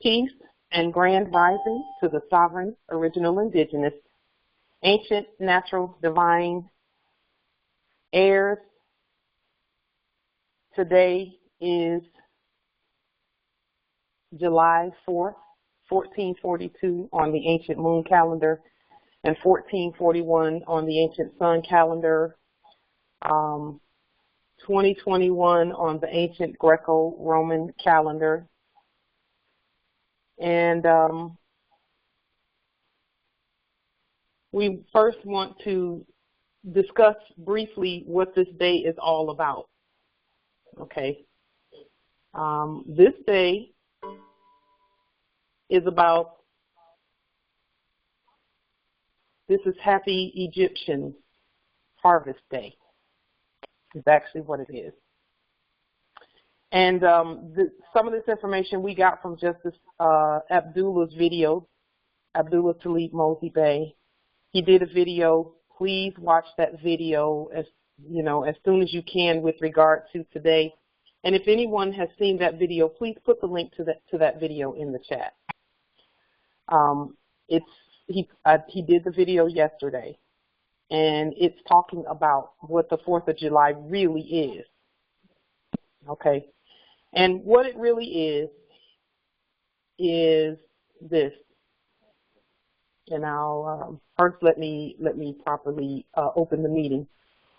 Peace and grand rising to the sovereign, original, indigenous, ancient, natural, divine heirs. Today is July 4th, 1442 on the ancient moon calendar and 1441 on the ancient sun calendar, 2021 on the ancient Greco-Roman calendar. And we first want to discuss briefly what this day is all about. Okay. This day is about, this is Happy Egyptian Harvest Day. Is actually what it is. And some of this information we got from Justice Abdullah's video, Abdullah Talib Mosi Bey. He did a video. Please watch that video as soon as you can with regard to today. And if anyone has seen that video, please put the link to that video in the chat. He did the video yesterday, and it's talking about what the 4th of July really is. Okay. And what it really is this. And I'll first let me properly open the meeting.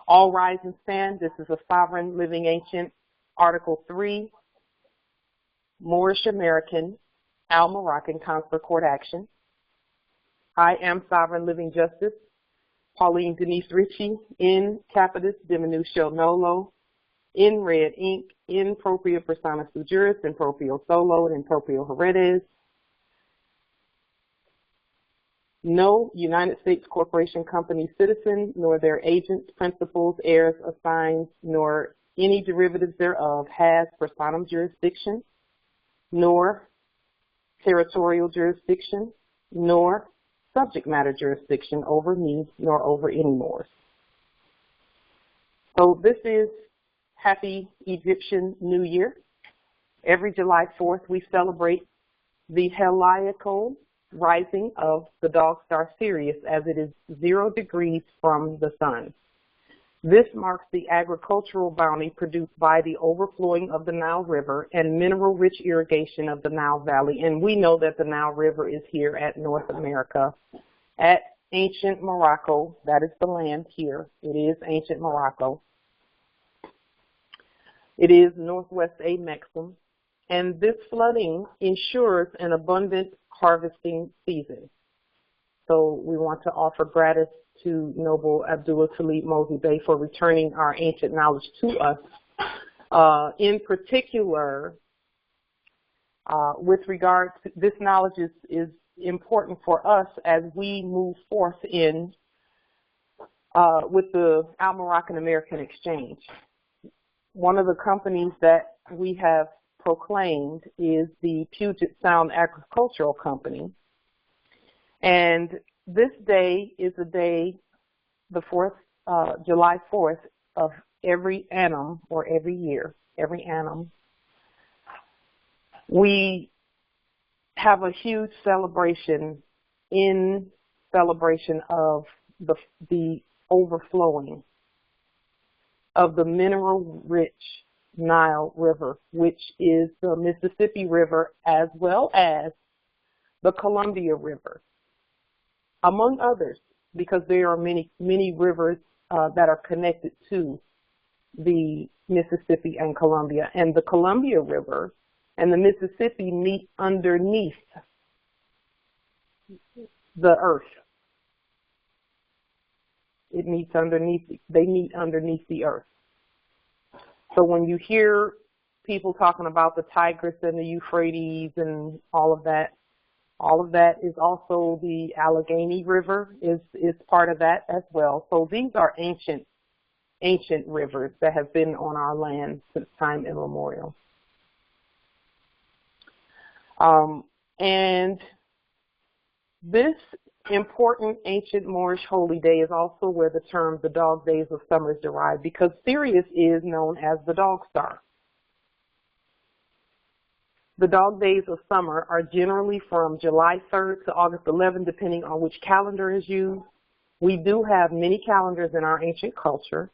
All rise and stand. This is a sovereign living ancient. Article 3, Moorish American, Al-Moroccan consular court action. I am sovereign living justice, Pauline Denise Ritchie, in capitis diminutio nolo, in red ink, in propria persona sui juris, in proprio solo, and in proprio heredes. No United States corporation, company, citizen, nor their agents, principals, heirs, assigns, nor any derivatives thereof has personam jurisdiction, nor territorial jurisdiction, nor subject matter jurisdiction over me, nor over any more. So this is Happy Egyptian New Year. Every July 4th, we celebrate the heliacal rising of the dog star Sirius as it is 0 degrees from the sun. This marks the agricultural bounty produced by the overflowing of the Nile River and mineral-rich irrigation of the Nile Valley. And we know that the Nile River is here at North America, at ancient Morocco. That is the land here. It is ancient Morocco. It is Northwest A Maxim. And this flooding ensures an abundant harvesting season. So we want to offer gratitude to Noble Abdullah Talib Mosi Bey for returning our ancient knowledge to us. In particular, with regard to this knowledge is important for us as we move forth in with the Al-Moroccan American Exchange. One of the companies that we have proclaimed is the Puget Sound Agricultural Company. And this day is a day, the 4th, July 4th of every annum, or every year, every annum. We have a huge celebration in celebration of the overflowing of the mineral-rich Nile River, which is the Mississippi River as well as the Columbia River, among others, because there are many rivers that are connected to the Mississippi and Columbia. And the Columbia River and the Mississippi meet underneath the earth. They meet underneath the earth. So when you hear people talking about the Tigris and the Euphrates and all of that is also the Allegheny River is part of that as well. So these are ancient rivers that have been on our land since time immemorial. And this important ancient Moorish holy day is also where the term the dog days of summer is derived, because Sirius is known as the dog star. The dog days of summer are generally from July 3rd to August 11th, depending on which calendar is used. We do have many calendars in our ancient culture.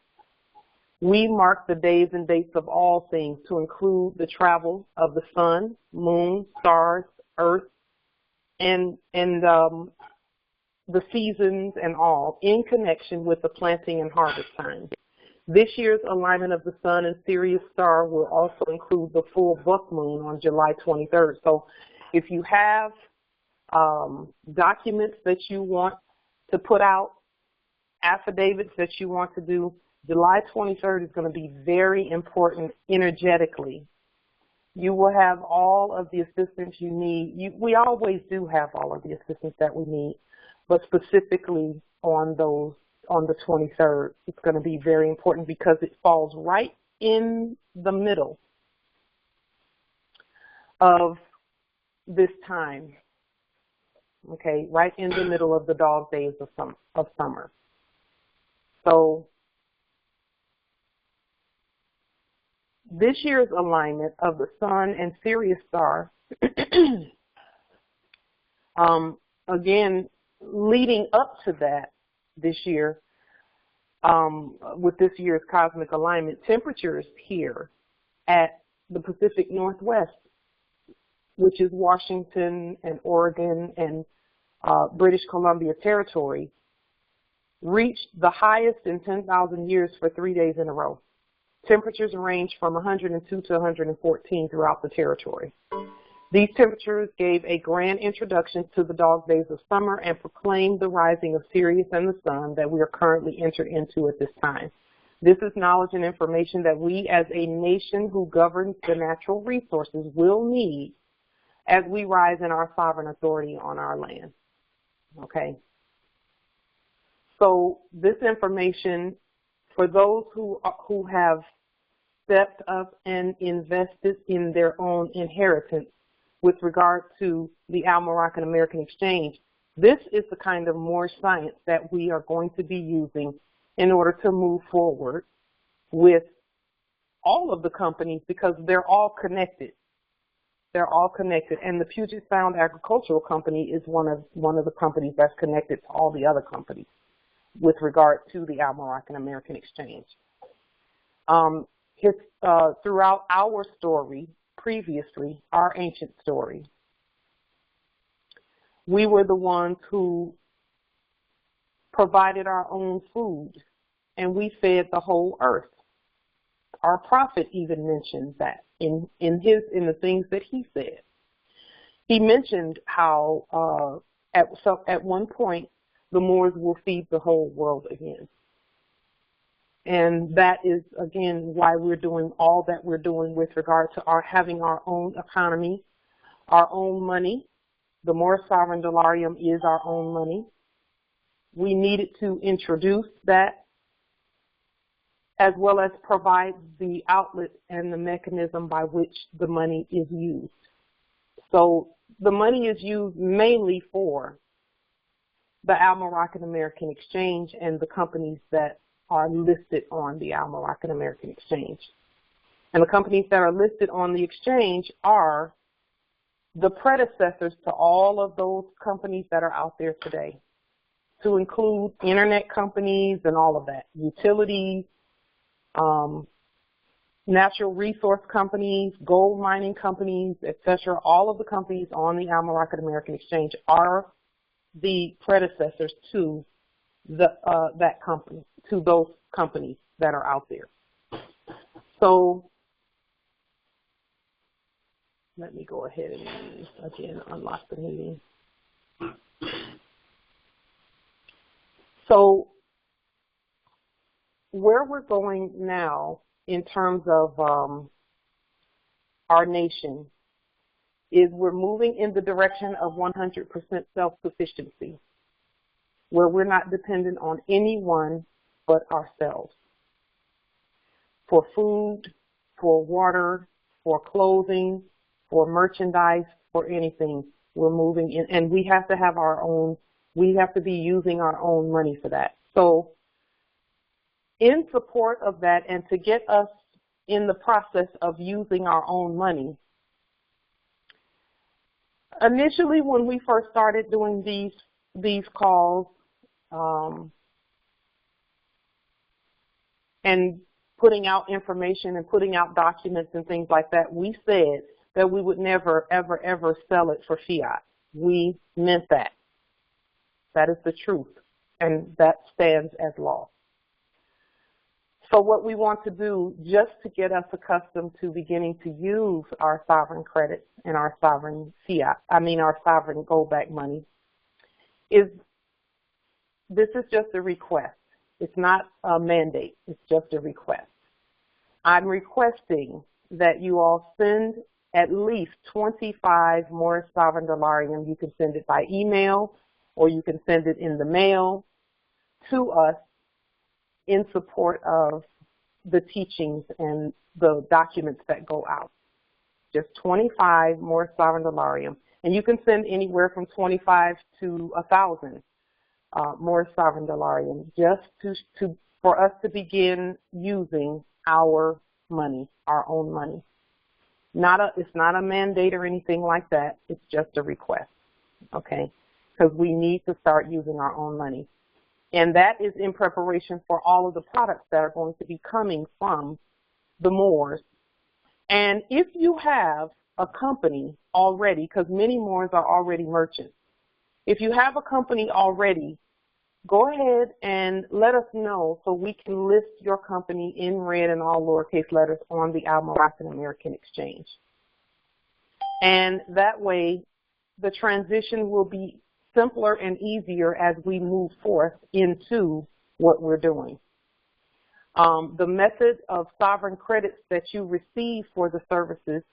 We mark the days and dates of all things to include the travel of the sun, moon, stars, earth, and the seasons and all in connection with the planting and harvest time. This year's alignment of the sun and Sirius star will also include the full buck moon on July 23rd. So if you have documents that you want to put out, affidavits that you want to do, July 23rd is going to be very important energetically. You will have all of the assistance you need. We always do have all of the assistance that we need, but specifically on the 23rd, it's going to be very important because it falls right in the middle of this time, okay, right in the middle of the dog days of summer. So this year's alignment of the sun and Sirius star, again, leading up to that this year, with this year's cosmic alignment, temperatures here at the Pacific Northwest, which is Washington and Oregon and British Columbia territory, reached the highest in 10,000 years for 3 days in a row. Temperatures range from 102 to 114 throughout the territory. These temperatures gave a grand introduction to the dog days of summer and proclaimed the rising of Sirius and the sun that we are currently entered into at this time. This is knowledge and information that we as a nation who governs the natural resources will need as we rise in our sovereign authority on our land. Okay? So this information, for those who have stepped up and invested in their own inheritance with regard to the Al-Moroccan American Exchange, this is the kind of Moorish science that we are going to be using in order to move forward with all of the companies, because they're all connected. They're all connected, and the Puget Sound Agricultural Company is one of the companies that's connected to all the other companies with regard to the Al-Moroccan American Exchange. Throughout our story, previously, our ancient story, we were the ones who provided our own food, and we fed the whole earth. Our prophet even mentioned that in the things that he said. He mentioned how at one point the Moors will feed the whole world again. And that is, again, why we're doing all that we're doing with regard to having our own economy, our own money. The Moorish sovereign dollarium is our own money. We needed to introduce that, as well as provide the outlet and the mechanism by which the money is used. So the money is used mainly for the Al-Moroccan American Exchange and the companies that are listed on the Al-Moroccan American Exchange. And the companies that are listed on the exchange are the predecessors to all of those companies that are out there today, to include internet companies and all of that, utilities, natural resource companies, gold mining companies, etc. All of the companies on the Al-Moroccan American Exchange are the predecessors to those companies that are out there. So let me go ahead and again unlock the meeting. So where we're going now in terms of our nation is we're moving in the direction of 100% self-sufficiency, where we're not dependent on anyone but ourselves. For food, for water, for clothing, for merchandise, for anything, we're moving in, and we have to have our own, we have to be using our own money for that. So in support of that, and to get us in the process of using our own money, Initially, when we first started doing these calls and putting out information and putting out documents and things like that, we said that we would never, ever, ever sell it for fiat. We meant that. That is the truth, and that stands as law. So what we want to do, just to get us accustomed to beginning to use our sovereign credits and our sovereign our sovereign go-back money, is this is just a request. It's not a mandate. It's just a request. I'm requesting that you all send at least 25 Moorish sovereign dollarium. You can send it by email or you can send it in the mail to us in support of the teachings and the documents that go out. Just 25 Moorish sovereign dollarium. And you can send anywhere from 25 to 1,000 Moorish sovereign dollarium just for us to begin using our money, our own money. It's not a mandate or anything like that. It's just a request, okay? Because we need to start using our own money. And that is in preparation for all of the products that are going to be coming from the Moors. And if you have a company already, because many Moors are already merchants, if you have a company already, go ahead and let us know so we can list your company in red and all lowercase letters on the Moroccan American Exchange. And that way, the transition will be simpler and easier as we move forth into what we're doing. The method of sovereign credits that you receive for the services,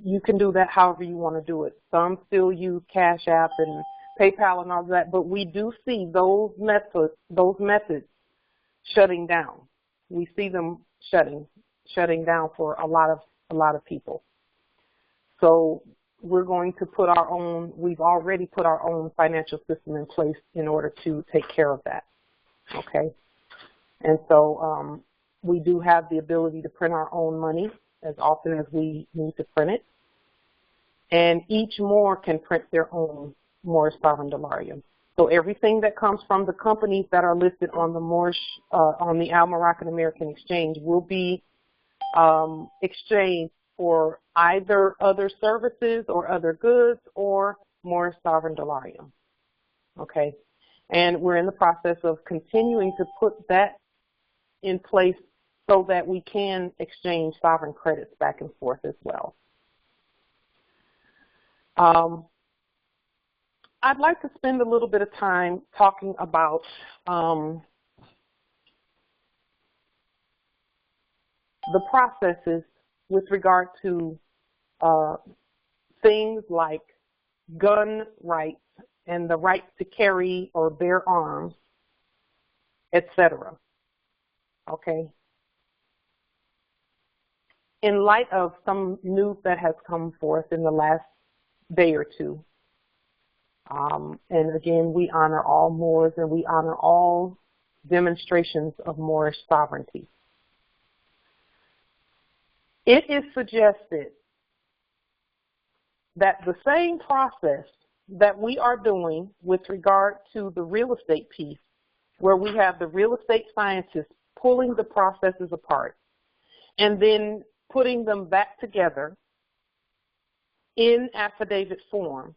you can do that however you want to do it. Some still use Cash App and PayPal and all that, but we do see those methods shutting down. We see them shutting down for a lot of people. So we're going to put we've already put our own financial system in place in order to take care of that, okay? And so we do have the ability to print our own money as often as we need to print it. And each Moor can print their own Moorish sovereign dollarium. So everything that comes from the companies that are listed on the on the Moroccan American Exchange will be exchanged for either other services or other goods or Moorish sovereign dollarium. Okay, and we're in the process of continuing to put that in place so that we can exchange sovereign credits back and forth as well. I'd like to spend a little bit of time talking about the processes with regard to things like gun rights and the right to carry or bear arms, etc. Okay? In light of some news that has come forth in the last day or two, and again, we honor all Moors and we honor all demonstrations of Moorish sovereignty. It is suggested that the same process that we are doing with regard to the real estate piece, where we have the real estate scientists pulling the processes apart and then putting them back together in affidavit form,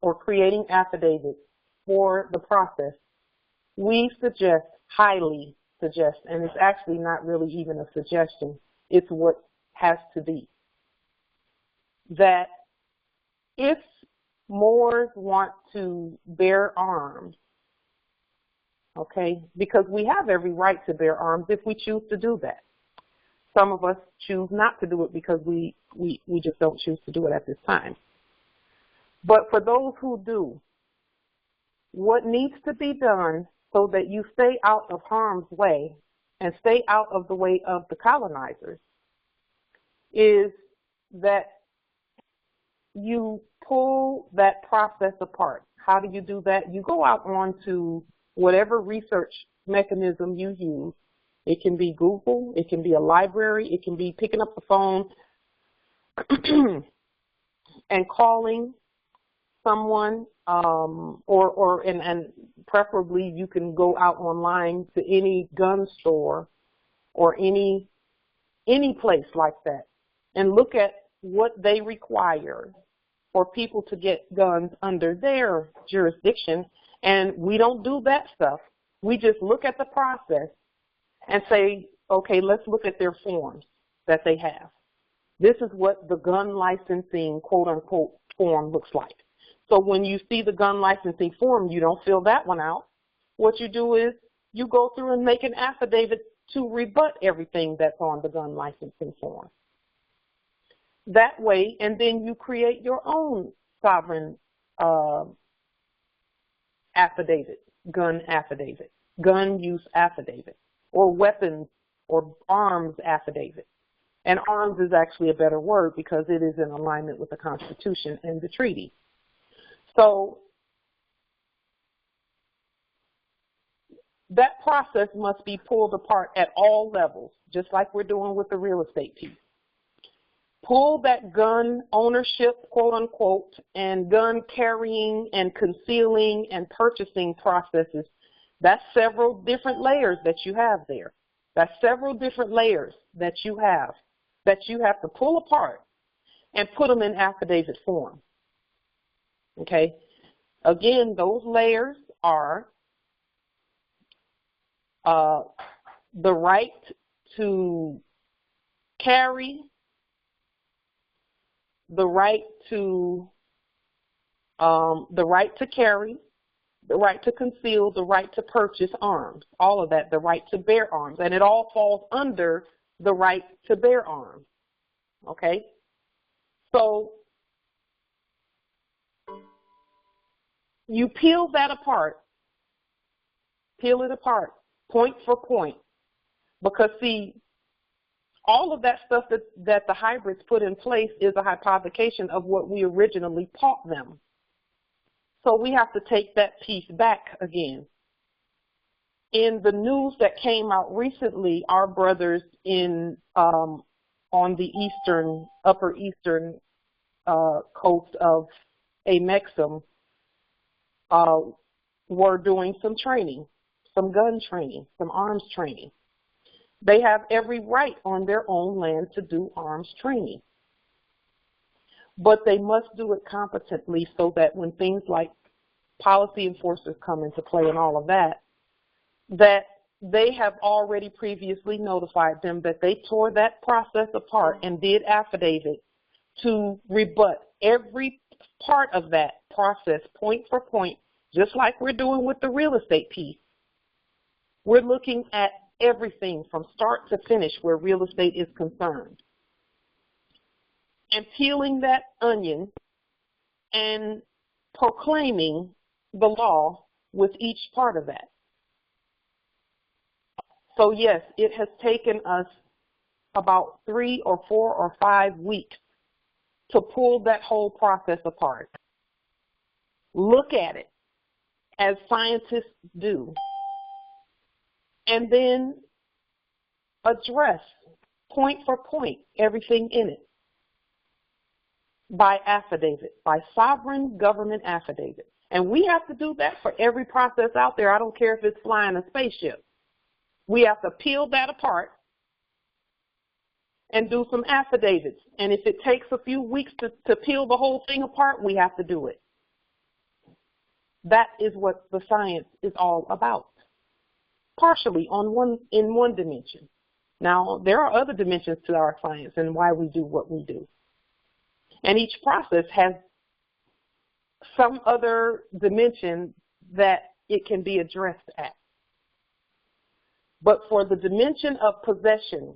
or creating affidavits for the process, we highly suggest, and it's actually not really even a suggestion, it's what has to be, that if Moors want to bear arms, okay, because we have every right to bear arms if we choose to do that. Some of us choose not to do it because we just don't choose to do it at this time. But for those who do, what needs to be done so that you stay out of harm's way and stay out of the way of the colonizers is that you pull that process apart. How do you do that? You go out onto whatever research mechanism you use. It can be Google, it can be a library, it can be picking up the phone and calling someone, and preferably you can go out online to any gun store or any place like that and look at what they require for people to get guns under their jurisdiction. And we don't do that stuff. We just look at the process and say, okay, let's look at their forms that they have. This is what the gun licensing, quote unquote, form looks like. So when you see the gun licensing form, you don't fill that one out. What you do is you go through and make an affidavit to rebut everything that's on the gun licensing form. That way, and then you create your own sovereign affidavit, gun use affidavit, or weapons or arms affidavit. And arms is actually a better word because it is in alignment with the Constitution and the treaty. So that process must be pulled apart at all levels, just like we're doing with the real estate piece. Pull that gun ownership, quote unquote, and gun carrying and concealing and purchasing processes. That's several different layers that you have there. That's several different layers that you have to pull apart and put them in affidavit form. Okay? Again, those layers are the right to carry, the right to carry, the right to conceal, the right to purchase arms, all of that, the right to bear arms, and it all falls under the right to bear arms. Okay? So you peel that apart, peel it apart, point for point, because see, all of that stuff that the hybrids put in place is a hypothecation of what we originally taught them. So we have to take that piece back again. In the news that came out recently, our brothers on the upper eastern coast of Amexem were doing some training, some gun training, some arms training. They have every right on their own land to do arms training. But they must do it competently so that when things like policy enforcers come into play and all of that, that they have already previously notified them that they tore that process apart and did affidavit to rebut every part of that process, point for point, just like we're doing with the real estate piece. We're looking at everything from start to finish where real estate is concerned, and peeling that onion and proclaiming the law with each part of that. So yes, it has taken us about 3 or 4 or 5 weeks to pull that whole process apart. Look at it as scientists do, and then address point for point everything in it by affidavit, by sovereign government affidavit. And we have to do that for every process out there. I don't care if it's flying a spaceship. We have to peel that apart and do some affidavits. And if it takes a few weeks to peel the whole thing apart, we have to do it. That is what the science is all about, partially in one dimension. Now, there are other dimensions to our science and why we do what we do. And each process has some other dimension that it can be addressed at. But for the dimension of possession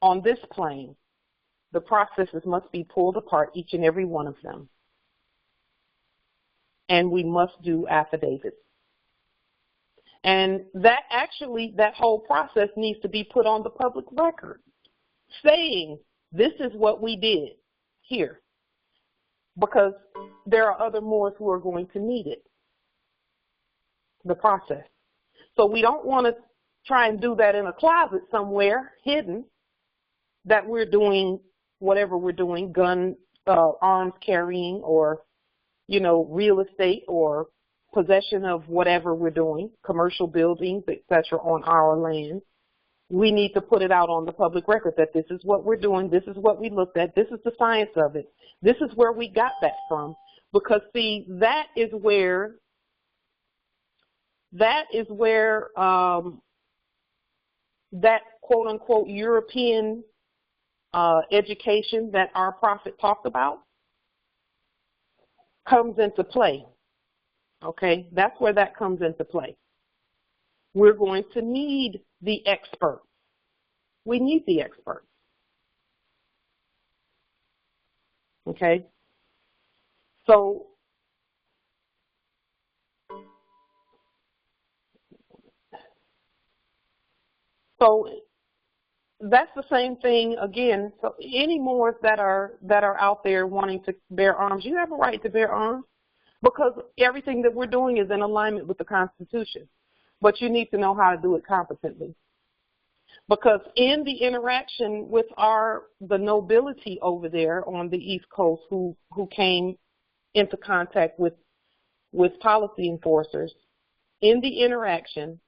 on this plane, the processes must be pulled apart, each and every one of them. And we must do affidavits. And that whole process needs to be put on the public record, saying this is what we did here, because there are other Moors who are going to need it, the process. So we don't want to try and do that in a closet somewhere hidden, that we're doing whatever we're doing, gun arms carrying or, real estate or possession of whatever we're doing, commercial buildings, etc., on our land. We need to put it out on the public record that this is what we're doing, this is what we looked at, this is the science of it, this is where we got that from. Because, see, that is where that quote-unquote European education that our prophet talked about comes into play. Okay, that's where that comes into play. We're going to need the experts. We need the experts. Okay, so that's the same thing again. So any Moors that are out there wanting to bear arms, you have a right to bear arms because everything that we're doing is in alignment with the Constitution. But you need to know how to do it competently. Because in the interaction with the nobility over there on the East Coast who came into contact with policy enforcers, in the interaction,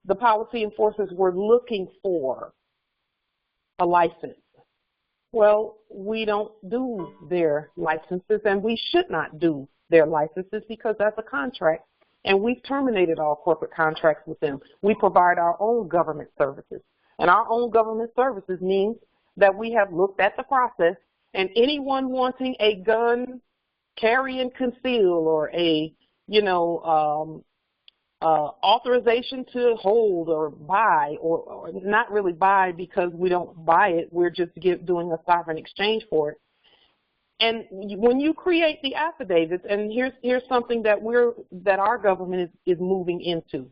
the policy enforcers were looking for a license. Well, we don't do their licenses, and we should not do their licenses because that's a contract, and we've terminated all corporate contracts with them. We provide our own government services, and our own government services means that we have looked at the process, and anyone wanting a gun, carry and conceal, or a, authorization to hold or buy, or not really buy because we don't buy it, we're just doing a sovereign exchange for it. And when you create the affidavits, and here's something that our government is moving into.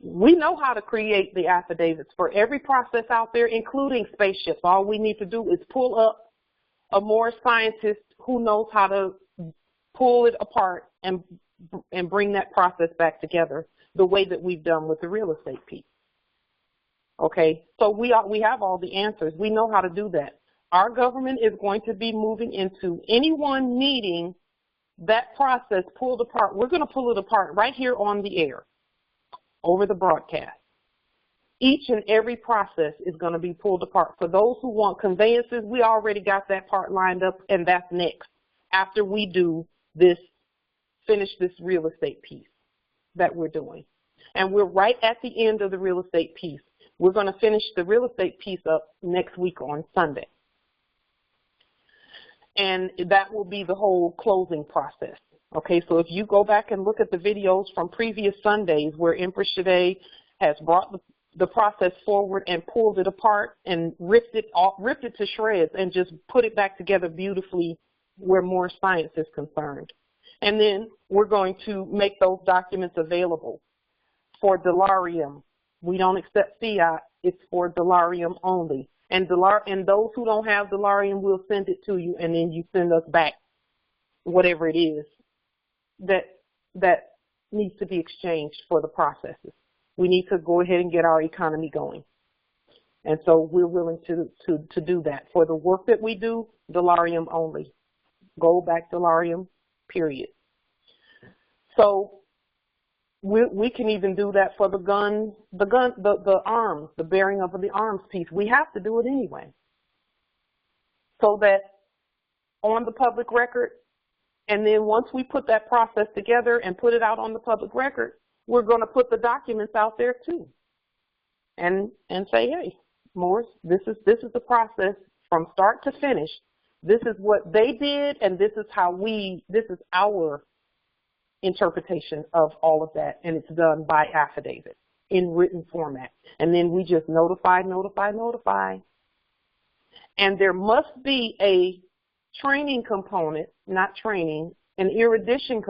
We know how to create the affidavits for every process out there, including spaceships. All we need to do is pull up a Moorish scientist who knows how to pull it apart and bring that process back together the way that we've done with the real estate piece. Okay, so we have all the answers. We know how to do that. Our government is going to be moving into anyone needing that process pulled apart. We're going to pull it apart right here on the air, over the broadcast. Each and every process is going to be pulled apart. For those who want conveyances, we already got that part lined up, and that's next after we do this, finish this real estate piece that we're doing. And we're right at the end of the real estate piece. We're going to finish the real estate piece up next week on Sunday. And that will be the whole closing process. Okay, so if you go back and look at the videos from previous Sundays where Empress Shade has brought the process forward and pulled it apart and ripped it to shreds and just put it back together beautifully where more science is concerned. And then we're going to make those documents available for Dollarium. We don't accept fiat. It's for Dollarium only. And those who don't have Dollarium, we'll send it to you, and then you send us back whatever it is that needs to be exchanged for the processes. We need to go ahead and get our economy going. And so we're willing to do that. For the work that we do, Dollarium only. Gold back Dollarium, period. So we can even do that for the arms, the bearing of the arms piece. We have to do it anyway. So that on the public record, and then once we put that process together and put it out on the public record, we're going to put the documents out there too. And say, hey, Moors, this is the process from start to finish. This is what they did, and this is our interpretation of all of that, and it's done by affidavit in written format. And then we just notify. And there must be a training component, not training, an erudition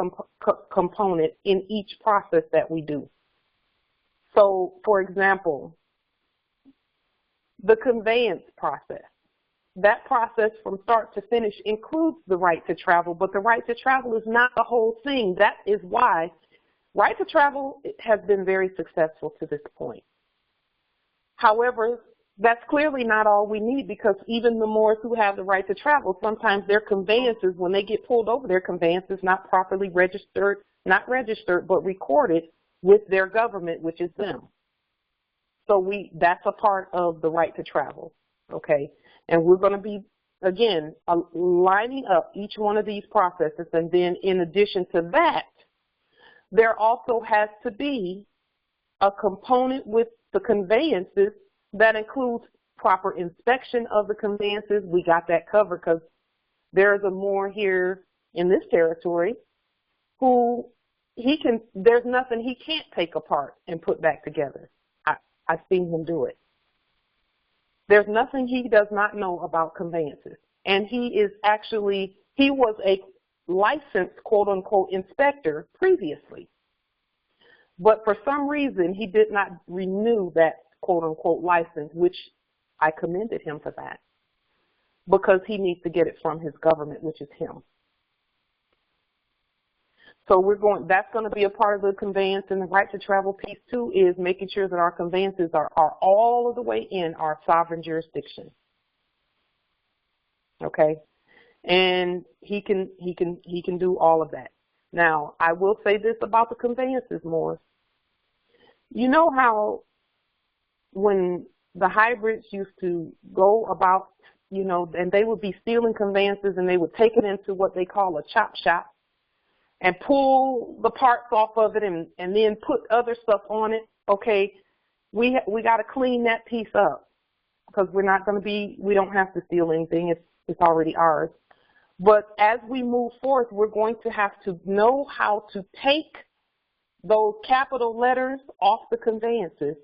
component in each process that we do. So, for example, the conveyance process. That process from start to finish includes the right to travel, but the right to travel is not the whole thing. That is why right to travel has been very successful to this point. However, That's clearly not all we need, because even the Moors who have the right to travel, sometimes their conveyances, when they get pulled over, their conveyance is not properly registered, but recorded with their government, which is them. So that's a part of the right to travel, okay? And we're going to be, again, lining up each one of these processes, and then in addition to that, there also has to be a component with the conveyances that includes proper inspection of the conveyances. We got that covered because there's a Moor here in this territory who there's nothing he can't take apart and put back together. I've seen him do it. There's nothing he does not know about conveyances. And he was a licensed, quote unquote, inspector previously. But for some reason, he did not renew that quote unquote license, which I commended him for that, because he needs to get it from his government, which is him. So that's going to be a part of the conveyance, and the right to travel piece too is making sure that our conveyances are all of the way in our sovereign jurisdiction. Okay, and he can do all of that. Now, I will say this about the conveyances, Morris. You know how when the hybrids used to go about, and they would be stealing conveyances, and they would take it into what they call a chop shop and pull the parts off of it and then put other stuff on it. Okay, we got to clean that piece up, because we don't have to steal anything. It's already ours. But as we move forth, we're going to have to know how to take those capital letters off the conveyances,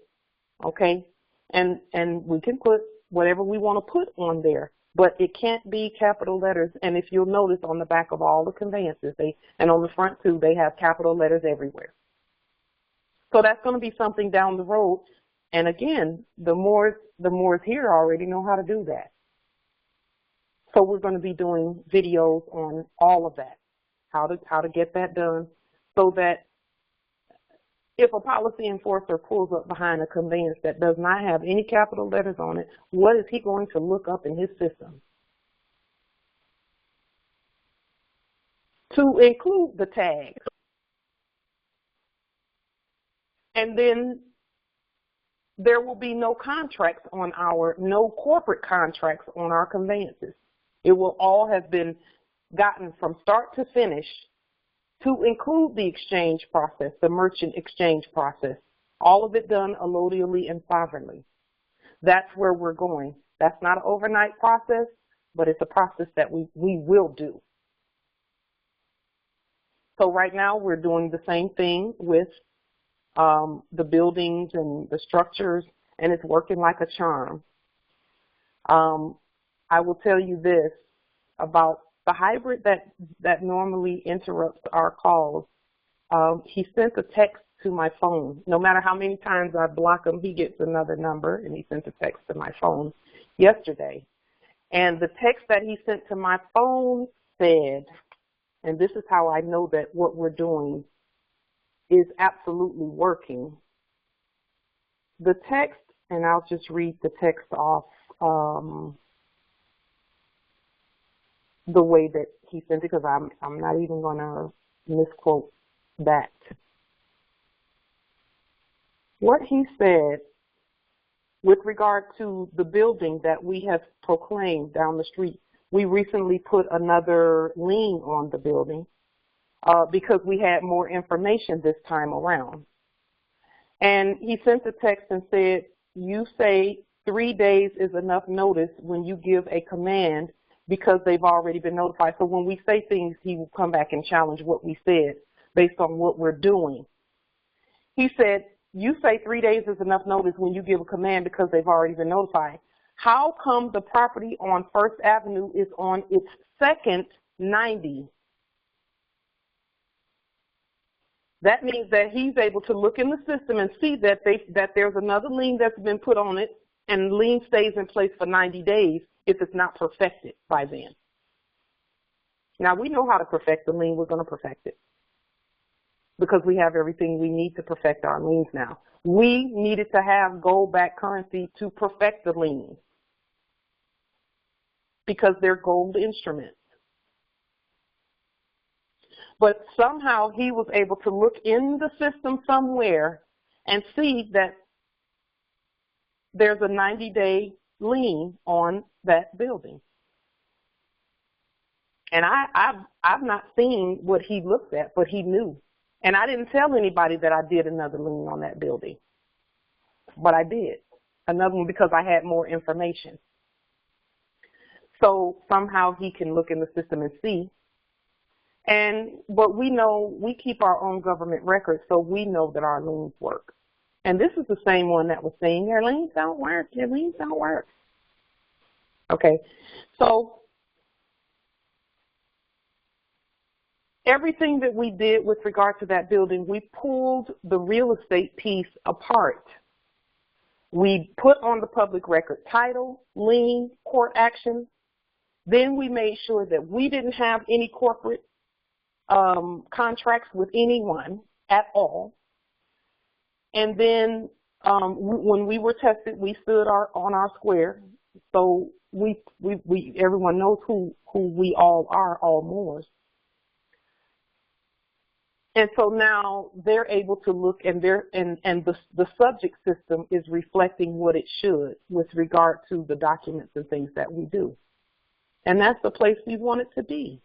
okay? And we can put whatever we want to put on there, but it can't be capital letters. And if you'll notice on the back of all the conveyances, and on the front too, they have capital letters everywhere. So that's going to be something down the road. And again, the Moors here already know how to do that. So we're going to be doing videos on all of that, how to get that done, so that if a policy enforcer pulls up behind a conveyance that does not have any capital letters on it, what is he going to look up in his system? To include the tags. And then there will be no corporate contracts on our conveyances. It will all have been gotten from start to finish to include the exchange process, the merchant exchange process, all of it done allodially and sovereignly. That's where we're going. That's not an overnight process, but it's a process that we will do. So right now we're doing the same thing with the buildings and the structures, and it's working like a charm. I will tell you this about the hybrid that normally interrupts our calls. He sent a text to my phone. No matter how many times I block him, he gets another number, and he sent a text to my phone yesterday. And the text that he sent to my phone said, and this is how I know that what we're doing is absolutely working. The text, and I'll just read the text off the way that he sent it, because I'm not even going to misquote that. What he said with regard to the building that we have proclaimed down the street, we recently put another lien on the building because we had more information this time around. And he sent a text and said, you say 3 days is enough notice when you give a command, because they've already been notified. So when we say things, he will come back and challenge what we said based on what we're doing. He said, you say 3 days is enough notice when you give a command because they've already been notified. How come the property on First Avenue is on its second 90? That means that he's able to look in the system and see that there's another lien that's been put on it, and lien stays in place for 90 days if it's not perfected by then. Now, we know how to perfect the lien. We're going to perfect it. because we have everything we need to perfect our liens now. We needed to have gold-backed currency to perfect the liens because they're gold instruments. But somehow he was able to look in the system somewhere and see that there's a 90-day lien on that building. And I've not seen what he looked at, but he knew. And I didn't tell anybody that I did another lien on that building. But I did. Another one because I had more information. So somehow he can look in the system and see. But we know we keep our own government records, so we know that our liens work. And this is the same one that was saying their liens don't work, your liens don't work. Okay, so everything that we did with regard to that building, we pulled the real estate piece apart. We put on the public record title, lien, court action. Then we made sure that we didn't have any corporate contracts with anyone at all. And then when we were tested, we stood on our square. So everyone knows who we all are, all Moors. And so now they're able to look, and the subject system is reflecting what it should with regard to the documents and things that we do. And that's the place we want it to be.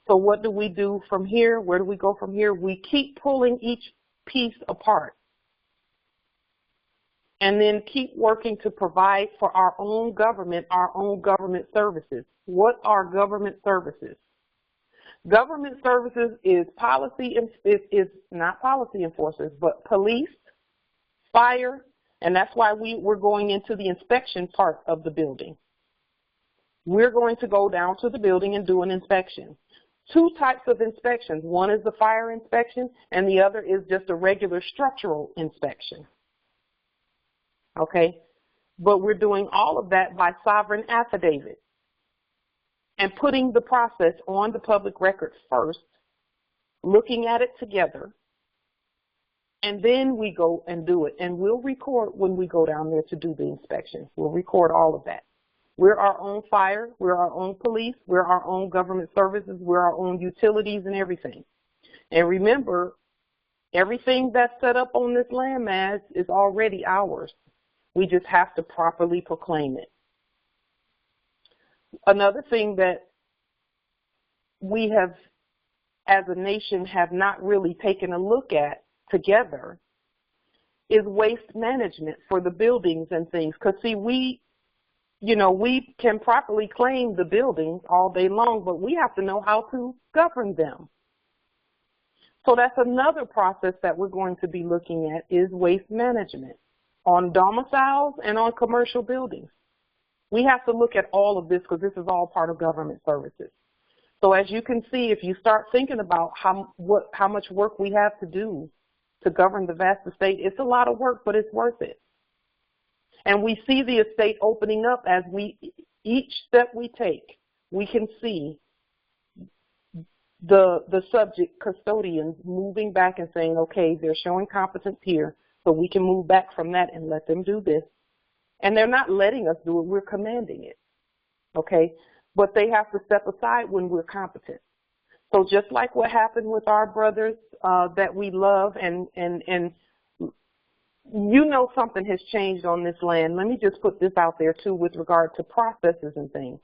So what do we do from here? Where do we go from here? We keep pulling each piece apart and then keep working to provide for our own government services. What are government services? Government services is is not policy enforcers, but police, fire, and that's why we're going into the inspection part of the building. We're going to go down to the building and do an inspection. Two types of inspections. One is the fire inspection, and the other is just a regular structural inspection. Okay? But we're doing all of that by sovereign affidavit and putting the process on the public record first, looking at it together, and then we go and do it. And we'll record when we go down there to do the inspection. We'll record all of that. We're our own fire, we're our own police, we're our own government services, we're our own utilities and everything. And remember, everything that's set up on this landmass is already ours. We just have to properly proclaim it. Another thing that we have, as a nation, have not really taken a look at together is waste management for the buildings and things. Because, see, we can properly claim the buildings all day long, but we have to know how to govern them. So that's another process that we're going to be looking at is waste management on domiciles and on commercial buildings. We have to look at all of this because this is all part of government services. So as you can see, if you start thinking about how much work we have to do to govern the vast estate, it's a lot of work, but it's worth it. And we see the estate opening up as each step we take, we can see the subject custodians moving back and saying, okay, they're showing competence here, so we can move back from that and let them do this. And they're not letting us do it, we're commanding it, okay? But they have to step aside when we're competent. So just like what happened with our brothers that we love and you know something has changed on this land. Let me just put this out there, too, with regard to processes and things.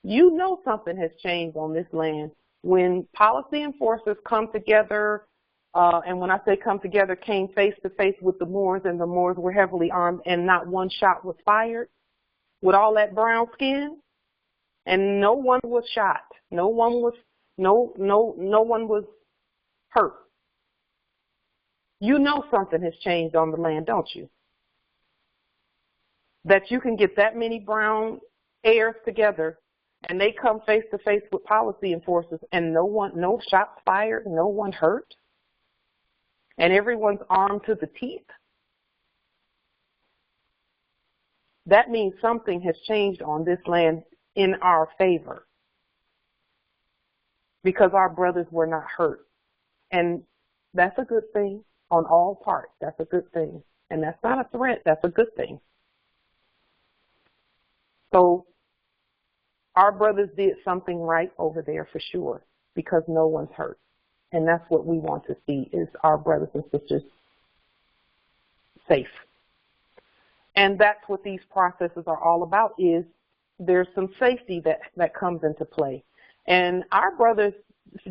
You know something has changed on this land when policy enforcers come together, and when I say come together, came face-to-face with the Moors, and the Moors were heavily armed, and not one shot was fired with all that brown skin, and no one was shot. No one was hurt. You know something has changed on the land, don't you? That you can get that many brown heirs together and they come face to face with policy enforcers and no shots fired, no one hurt, and everyone's armed to the teeth. That means something has changed on this land in our favor because our brothers were not hurt. And that's a good thing on all parts. That's a good thing. And that's not a threat. That's a good thing. So our brothers did something right over there for sure, because no one's hurt. And that's what we want to see, is our brothers and sisters safe. And that's what these processes are all about, is there's some safety that comes into play. And our brothers,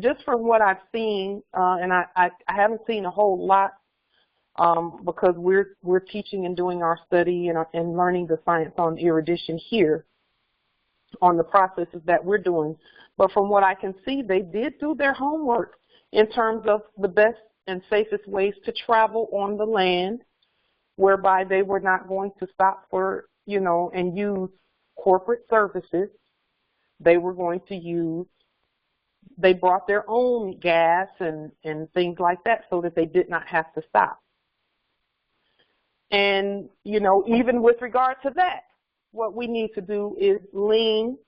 just from what I've seen, and I haven't seen a whole lot, because we're teaching and doing our study and learning the science on erudition here on the processes that we're doing. But from what I can see, they did do their homework in terms of the best and safest ways to travel on the land, whereby they were not going to stop for, and use corporate services. They were going to they brought their own gas and things like that so that they did not have to stop. And, even with regard to that, what we need to do is lean.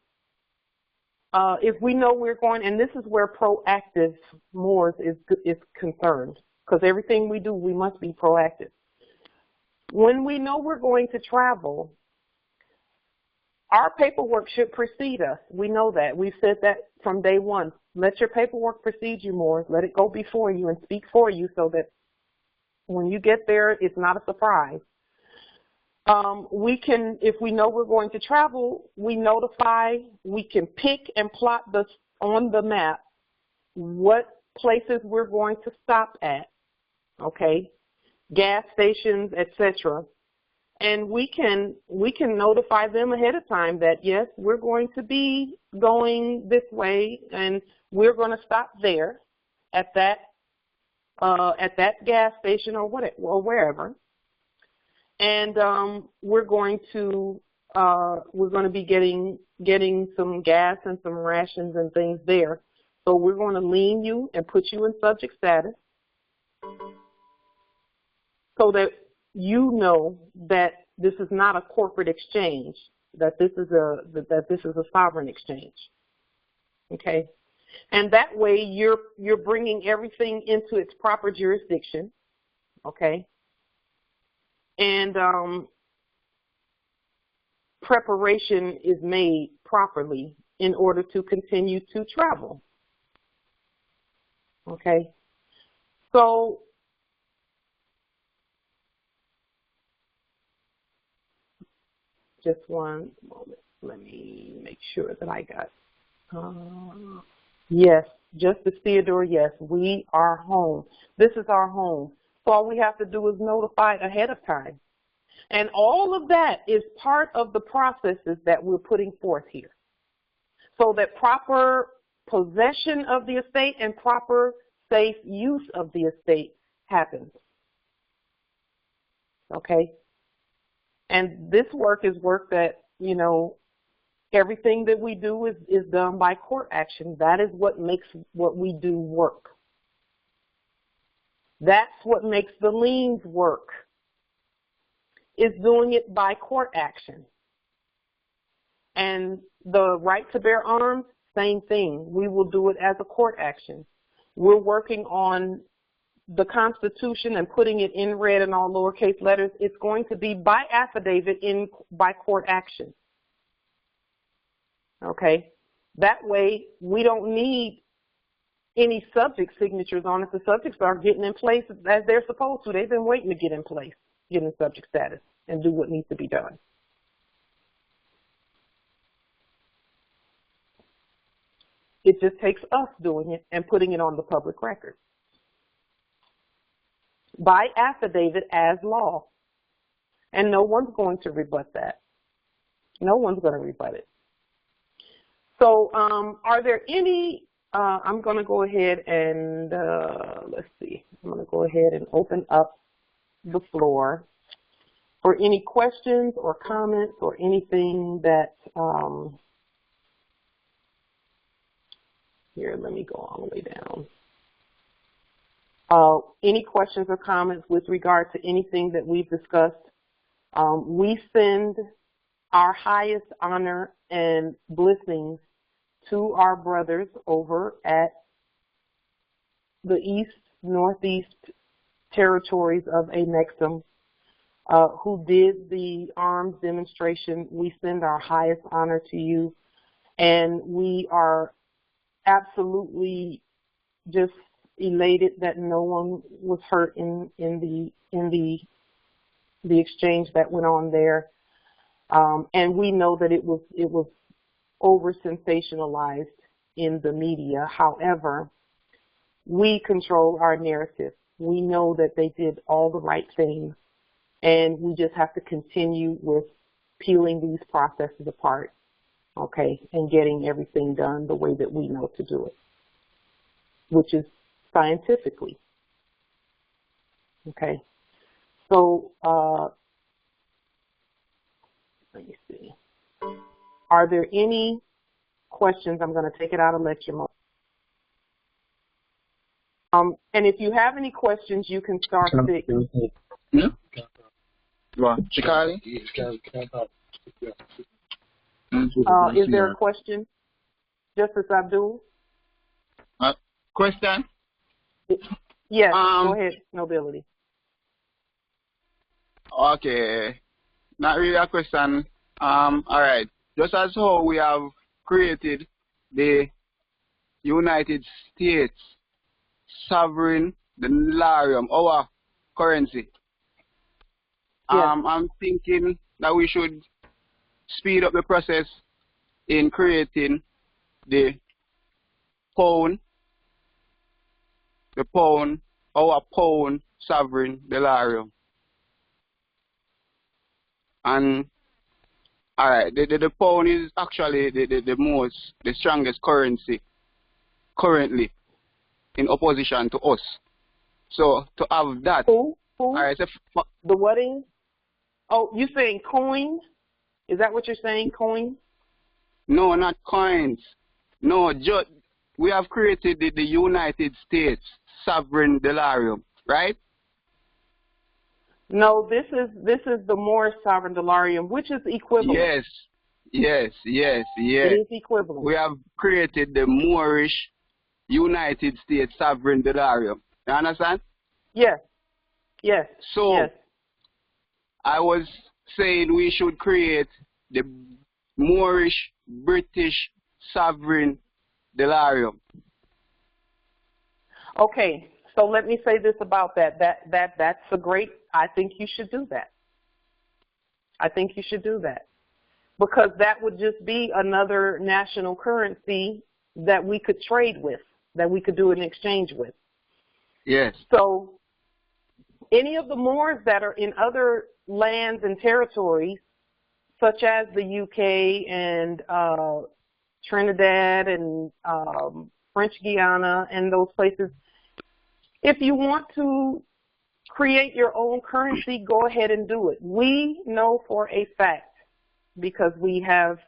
If we know we're going, and this is where proactive Moors is concerned, because everything we do, we must be proactive. When we know we're going to travel, our paperwork should precede us. We know that. We've said that from day one. Let your paperwork precede you, Moors. Let it go before you and speak for you, so that when you get there, it's not a surprise. We can, if we know we're going to travel, we can pick and plot on the map what places we're going to stop at, okay, gas stations, etc. And we can notify them ahead of time that, yes, we're going to be going this way, and we're going to stop there at that gas station or wherever. And we're going to be getting some gas and some rations and things there. So we're going to lean you and put you in subject status, so that you know that this is not a corporate exchange, that this is a sovereign exchange. Okay, and that way you're bringing everything into its proper jurisdiction. Okay, and preparation is made properly in order to continue to travel. Okay, so just one moment. Let me make sure that I got. Yes, Justice Theodore, yes, we are home. This is our home. So all we have to do is notify ahead of time. And all of that is part of the processes that we're putting forth here, so that proper possession of the estate and proper safe use of the estate happens. Okay? And this work is work that, everything that we do is done by court action. That is what makes what we do work. That's what makes the liens work, is doing it by court action. And the right to bear arms, same thing. We will do it as a court action. We're working on the Constitution and putting it in red and all lowercase letters. It's going to be by affidavit by court action. Okay? That way, we don't need any subject signatures on it. The subjects are getting in place as they're supposed to. They've been waiting to get in place, get in subject status, and do what needs to be done. It just takes us doing it and putting it on the public record by affidavit as law. And no one's going to rebut that. No one's going to rebut it. So are there any, I'm going to go ahead and, let's see, I'm going to go ahead and open up the floor for any questions or comments or anything that, here, let me go all the way down. Any questions or comments with regard to anything that we've discussed? We send our highest honor and blessings to our brothers over at the east, northeast territories of Amexem, who did the arms demonstration. We send our highest honor to you, and we are absolutely just elated that no one was hurt in the exchange that went on there. And we know that it was over sensationalized in the media. However, we control our narrative. We know that they did all the right things, and we just have to continue with peeling these processes apart, okay, and getting everything done the way that we know to do it, which is scientifically. Okay, so let me see. Are there any questions? I'm going to take it out of lecture mode. And if you have any questions, you can start the. Is there a question? Justice Abdul? Question? Yes, go ahead, Nobility. Okay. Not really a question. All right. Just as how we have created the United States sovereign denarium, our currency. Yes. I'm thinking that we should speed up the process in creating the pound, our pound sovereign denarium. And all right, the pound is actually the strongest currency currently in opposition to us. So to have that, Who? all right, The what is? Oh, you saying coins? Is that what you're saying, coins? No, not coins. No, just we have created the United States sovereign denarium, right? No, this is the Moorish sovereign denarium, which is equivalent. Yes. It is equivalent. We have created the Moorish United States sovereign denarium. You understand? Yes. So yes. I was saying we should create the Moorish British sovereign denarium. Okay, so let me say this about that. That's a great. I think you should do that. Because that would just be another national currency that we could trade with, that we could do an exchange with. Yes. So any of the Moors that are in other lands and territories, such as the UK and Trinidad and French Guiana and those places, if you want to create your own currency, go ahead and do it. We know for a fact, because we have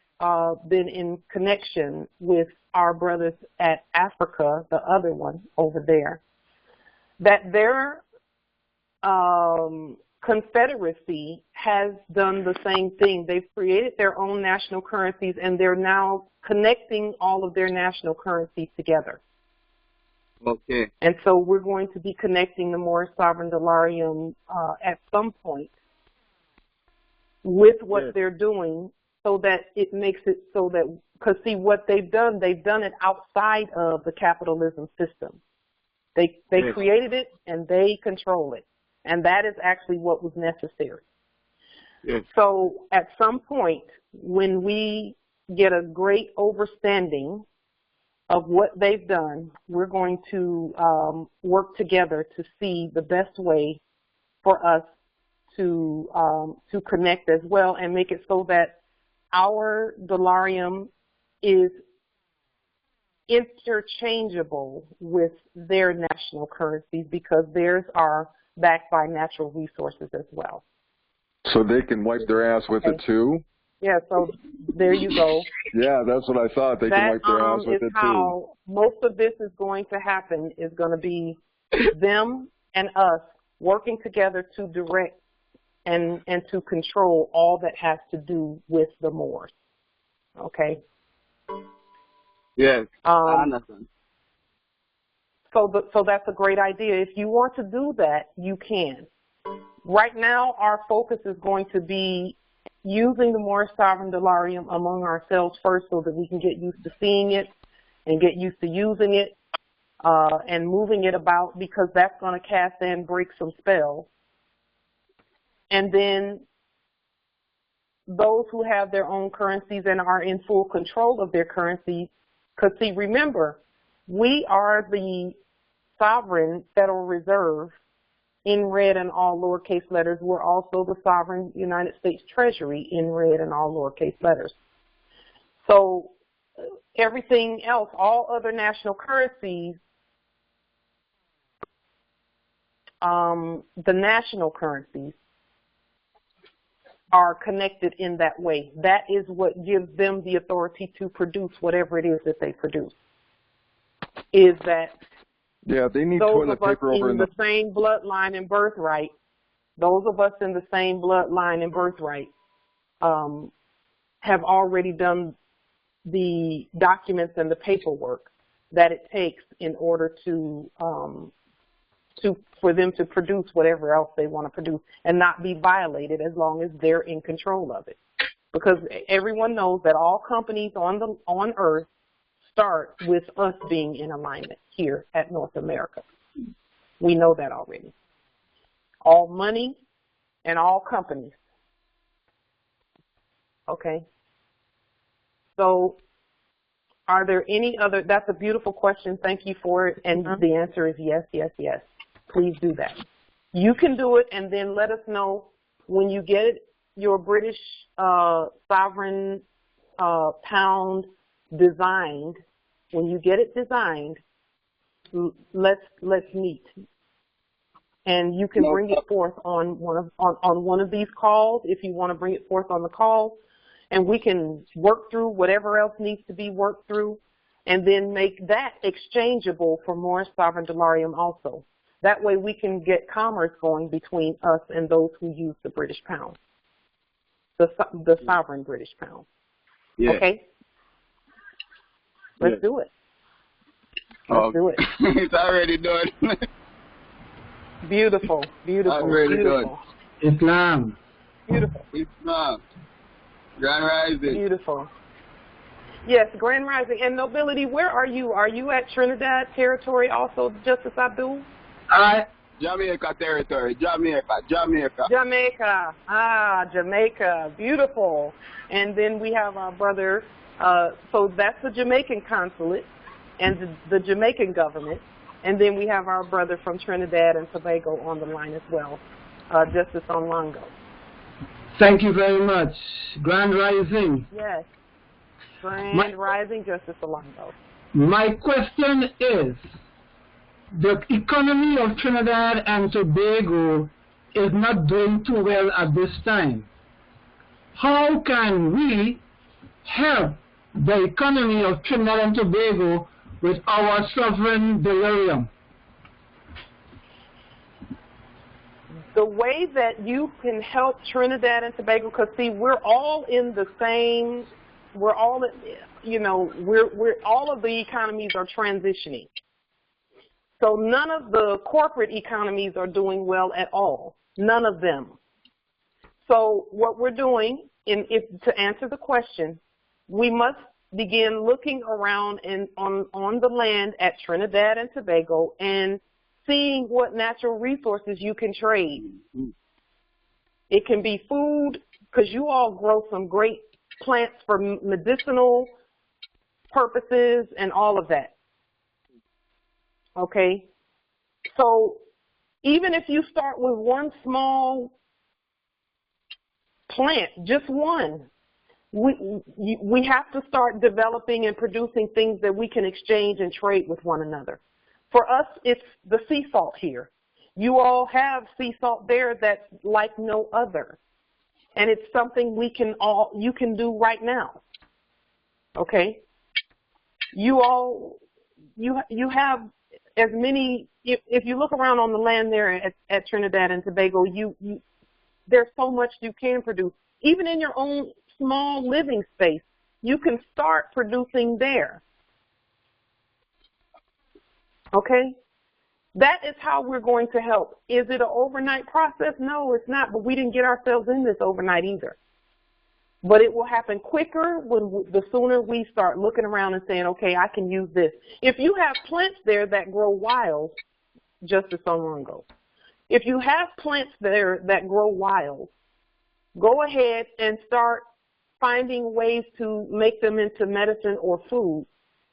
been in connection with our brothers at Africa, the other one over there, that their confederacy has done the same thing. They've created their own national currencies, and they're now connecting all of their national currencies together. Okay. And so we're going to be connecting the Moorish sovereign denarium at some point with what they're doing, so that it makes it so that, because see what they've done it outside of the capitalism system. They created it and they control it. And that is actually what was necessary. Yes. So at some point, when we get a great understanding of what they've done, we're going to work together to see the best way for us to connect as well, and make it so that our denarium is interchangeable with their national currencies, because theirs are backed by natural resources as well. So they can wipe their ass with it too? Yeah, so there you go. Yeah, that's what I thought. They can wipe their ass with it too. That is how most of this is going to happen, is going to be them and us working together to direct and to control all that has to do with the Moors. Okay? Yes, I understand. So that's a great idea. If you want to do that, you can. Right now, our focus is going to be using the Moorish sovereign dollarium among ourselves first so that we can get used to seeing it and get used to using it and moving it about, because that's going to cast and break some spells. And then those who have their own currencies and are in full control of their currencies, because see, remember, we are the sovereign Federal Reserve in red and all lowercase letters. We're also the sovereign United States Treasury in red and all lowercase letters. So everything else, all other national currencies, the national currencies are connected in that way. That is what gives them the authority to produce whatever it is that they produce. Is that they need those toilet of us paper over in the same bloodline and birthright, those of us in the same bloodline and birthright have already done the documents and the paperwork that it takes in order for them to produce whatever else they want to produce and not be violated as long as they're in control of it. Because everyone knows that all companies on Earth start with us being in alignment here at North America. We know that already. All money and all companies. Okay. So are there any other, that's a beautiful question. Thank you for it. And the answer is yes, yes, yes. Please do that. You can do it and then let us know when you get your British sovereign pound designed. When you get it designed, let's meet, and you can bring it forth on one of these calls if you want to bring it forth on the call, and we can work through whatever else needs to be worked through, and then make that exchangeable for Moorish sovereign dollarium also. That way we can get commerce going between us and those who use the British pound, the sovereign British pound. Yeah. Okay? Let's do it. Let's do it. It's already done. Beautiful, beautiful, already beautiful. Done. Islam. Beautiful. Islam. Grand Rising. Beautiful. Yes, Grand Rising. And Nobility, where are you? Are you at Trinidad territory also, Justice Abdul? Jamaica territory. Jamaica. Jamaica. Beautiful. And then we have our brother, so that's the Jamaican consulate and the Jamaican government. And then we have our brother from Trinidad and Tobago on the line as well, Justice Onlinne. Thank you very much. Grand Rising. Yes. Grand Rising, Justice Onlinne. My question is, the economy of Trinidad and Tobago is not doing too well at this time. How can we help the economy of Trinidad and Tobago with our sovereign dollarium? The way that you can help Trinidad and Tobago, because see, we're all in the same, we're all, all of the economies are transitioning. So none of the corporate economies are doing well at all. None of them. So what we're doing, to answer the question, we must begin looking around on the land at Trinidad and Tobago and seeing what natural resources you can trade. It can be food, because you all grow some great plants for medicinal purposes and all of that. Okay? So even if you start with one small plant, just one, we have to start developing and producing things that we can exchange and trade with one another. For us, it's the sea salt here. You all have sea salt there that's like no other. And it's something you can do right now. Okay? You have as many, if you look around on the land there at Trinidad and Tobago, there's so much you can produce. Even in your own small living space, you can start producing there. Okay? That is how we're going to help. Is it an overnight process? No, it's not, but we didn't get ourselves in this overnight either. But it will happen quicker the sooner we start looking around and saying, okay, I can use this. If you have plants there that grow wild, just as someone goes, if you have plants there that grow wild, go ahead and start finding ways to make them into medicine or food,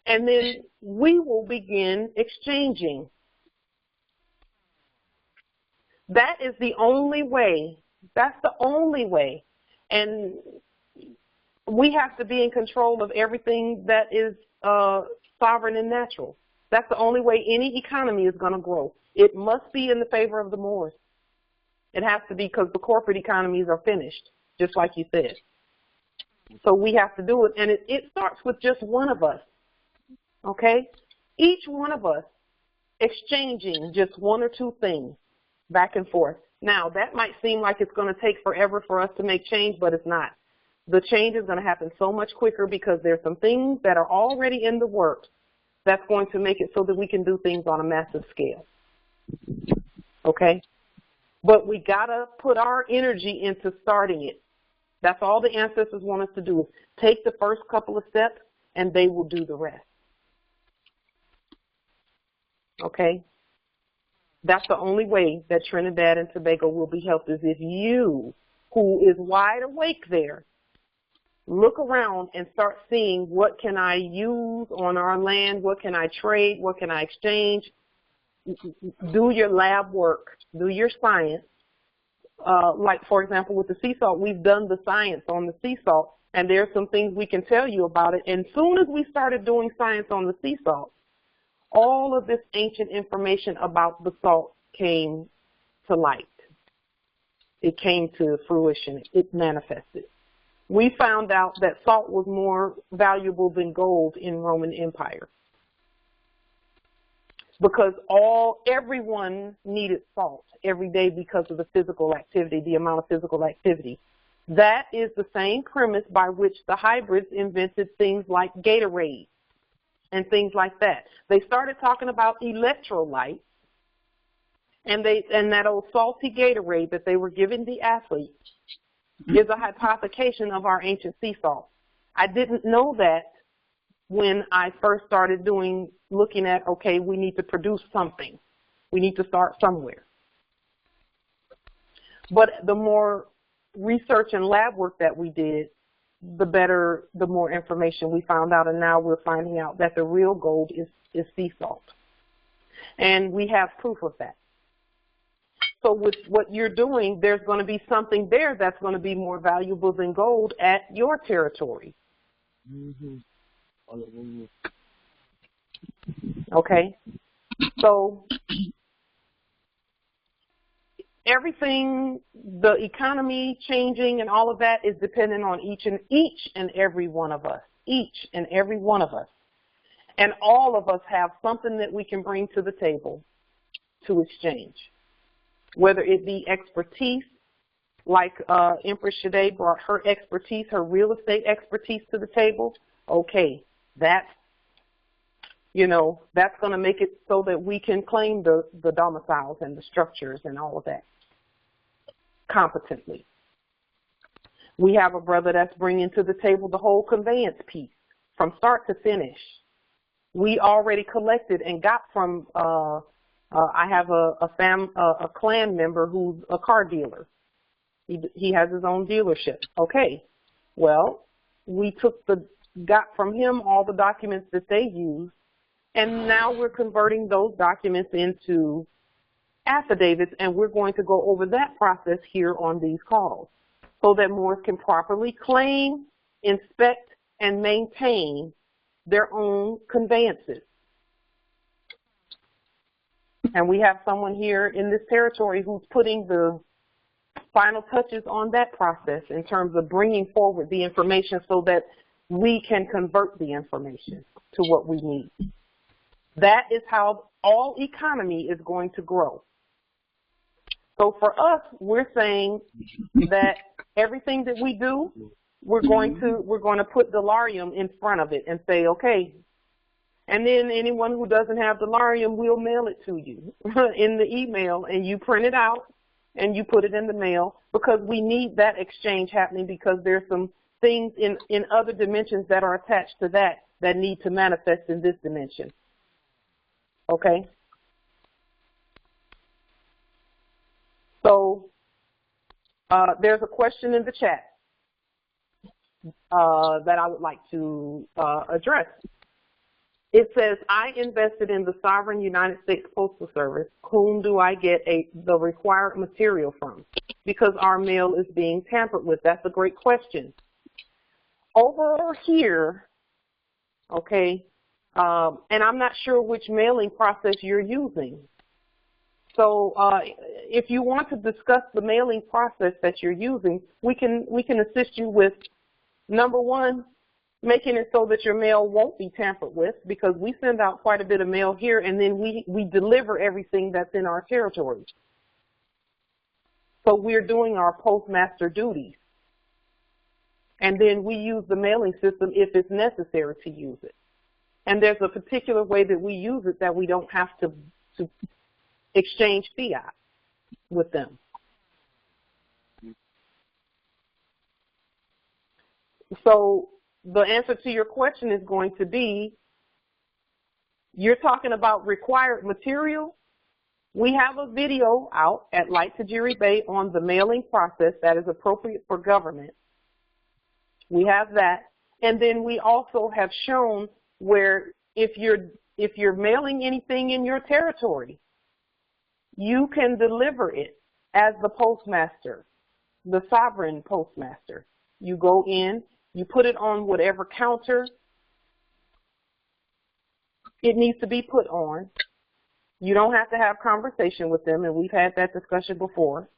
and then we will begin exchanging. That is the only way. That's the only way. And we have to be in control of everything that is sovereign and natural. That's the only way any economy is going to grow. It must be in the favor of the Moors. It has to be, because the corporate economies are finished, just like you said. So we have to do it, and it starts with just one of us, okay? Each one of us exchanging just one or two things back and forth. Now, that might seem like it's going to take forever for us to make change, but it's not. The change is going to happen so much quicker because there's some things that are already in the works that's going to make it so that we can do things on a massive scale. Okay? But we got to put our energy into starting it. That's all the ancestors want us to do, is take the first couple of steps, and they will do the rest. Okay? That's the only way that Trinidad and Tobago will be helped, is if you, who is wide awake there, look around and start seeing, what can I use on our land? What can I trade? What can I exchange? Do your lab work. Do your science. Like, for example, with the sea salt, we've done the science on the sea salt, and there's some things we can tell you about it. And as soon as we started doing science on the sea salt, all of this ancient information about the salt came to light. It came to fruition. It manifested. We found out that salt was more valuable than gold in Roman Empire, because everyone needed salt every day because of the physical activity, the amount of physical activity. That is the same premise by which the hybrids invented things like Gatorade and things like that. They started talking about electrolytes, and that old salty Gatorade that they were giving the athletes is a hypothecation of our ancient sea salt. I didn't know that when I first started looking at, okay, we need to produce something. We need to start somewhere. But the more research and lab work that we did, the more information we found out, and now we're finding out that the real gold is sea salt. And we have proof of that. So with what you're doing, there's going to be something there that's going to be more valuable than gold at your territory. Mm-hmm. Okay? So everything, the economy changing and all of that is dependent on each and every one of us. Each and every one of us. And all of us have something that we can bring to the table to exchange. Whether it be expertise, like Empress Shade brought her expertise, her real estate expertise to the table. Okay, that's going to make it so that we can claim the domiciles and the structures and all of that competently. We have a brother that's bringing to the table the whole conveyance piece from start to finish. We already collected and got from I have a clan member who's a car dealer. He has his own dealership. Okay, well, we got from him all the documents that they use, and now we're converting those documents into affidavits, and we're going to go over that process here on these calls so that Moors can properly claim, inspect, and maintain their own conveyances. And we have someone here in this territory who's putting the final touches on that process in terms of bringing forward the information so that we can convert the information to what we need. That is how all economy is going to grow. So for us, we're saying that everything that we do, we're going to put Delarium in front of it and say, okay, And then anyone who doesn't have Delarium, we'll mail it to you in the email, and you print it out and you put it in the mail, because we need that exchange happening, because there's some things in other dimensions that are attached to that need to manifest in this dimension. Okay? So there's a question in the chat that I would like to address. It says, I invested in the sovereign United States Postal Service. Whom do I get the required material from? Because our mail is being tampered with. That's a great question. Over here, okay, and I'm not sure which mailing process you're using. So if you want to discuss the mailing process that you're using, we can assist you with, number one, making it so that your mail won't be tampered with, because we send out quite a bit of mail here, and then we deliver everything that's in our territory. So we're doing our postmaster duties. And then we use the mailing system if it's necessary to use it. And there's a particular way that we use it that we don't have to exchange fiat with them. So the answer to your question is going to be, you're talking about required material. We have a video out at Light Tajiri Bay on the mailing process that is appropriate for government. We have that. And then we also have shown where if you're mailing anything in your territory, you can deliver it as the postmaster, the sovereign postmaster. You go in, you put it on whatever counter it needs to be put on. You don't have to have conversation with them, and we've had that discussion before.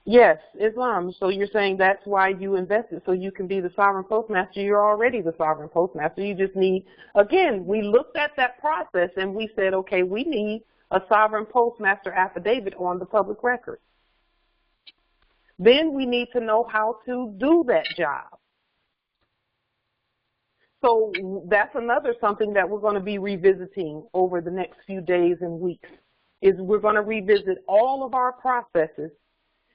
Yes, Islam. So you're saying that's why you invested, so you can be the sovereign postmaster. You're already the sovereign postmaster. You just need, again, we looked at that process and we said, okay, we need a sovereign postmaster affidavit on the public record. Then we need to know how to do that job. So that's another something that we're going to be revisiting over the next few days and weeks, is we're going to revisit all of our processes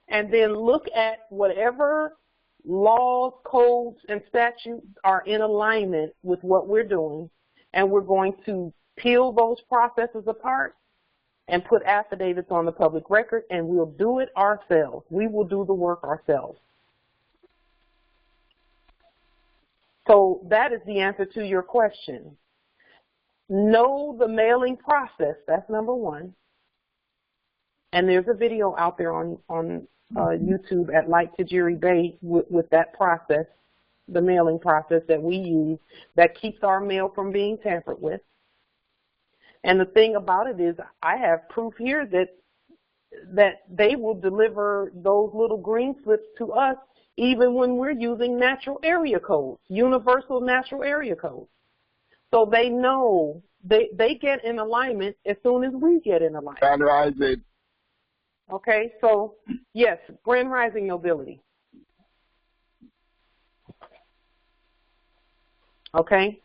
and then look at whatever laws, codes, and statutes are in alignment with what we're doing, and we're going to peel those processes apart and put affidavits on the public record, and we'll do it ourselves. We will do the work ourselves. So that is the answer to your question. Know the mailing process. That's number one. And there's a video out there on YouTube at Light Tajiri Bay with that process, the mailing process that we use that keeps our mail from being tampered with. And the thing about it is, I have proof here that they will deliver those little green slips to us even when we're using natural area codes, universal natural area codes. So they know, they get in alignment as soon as we get in alignment. Grand rising. Okay, so yes, grand rising nobility. Okay.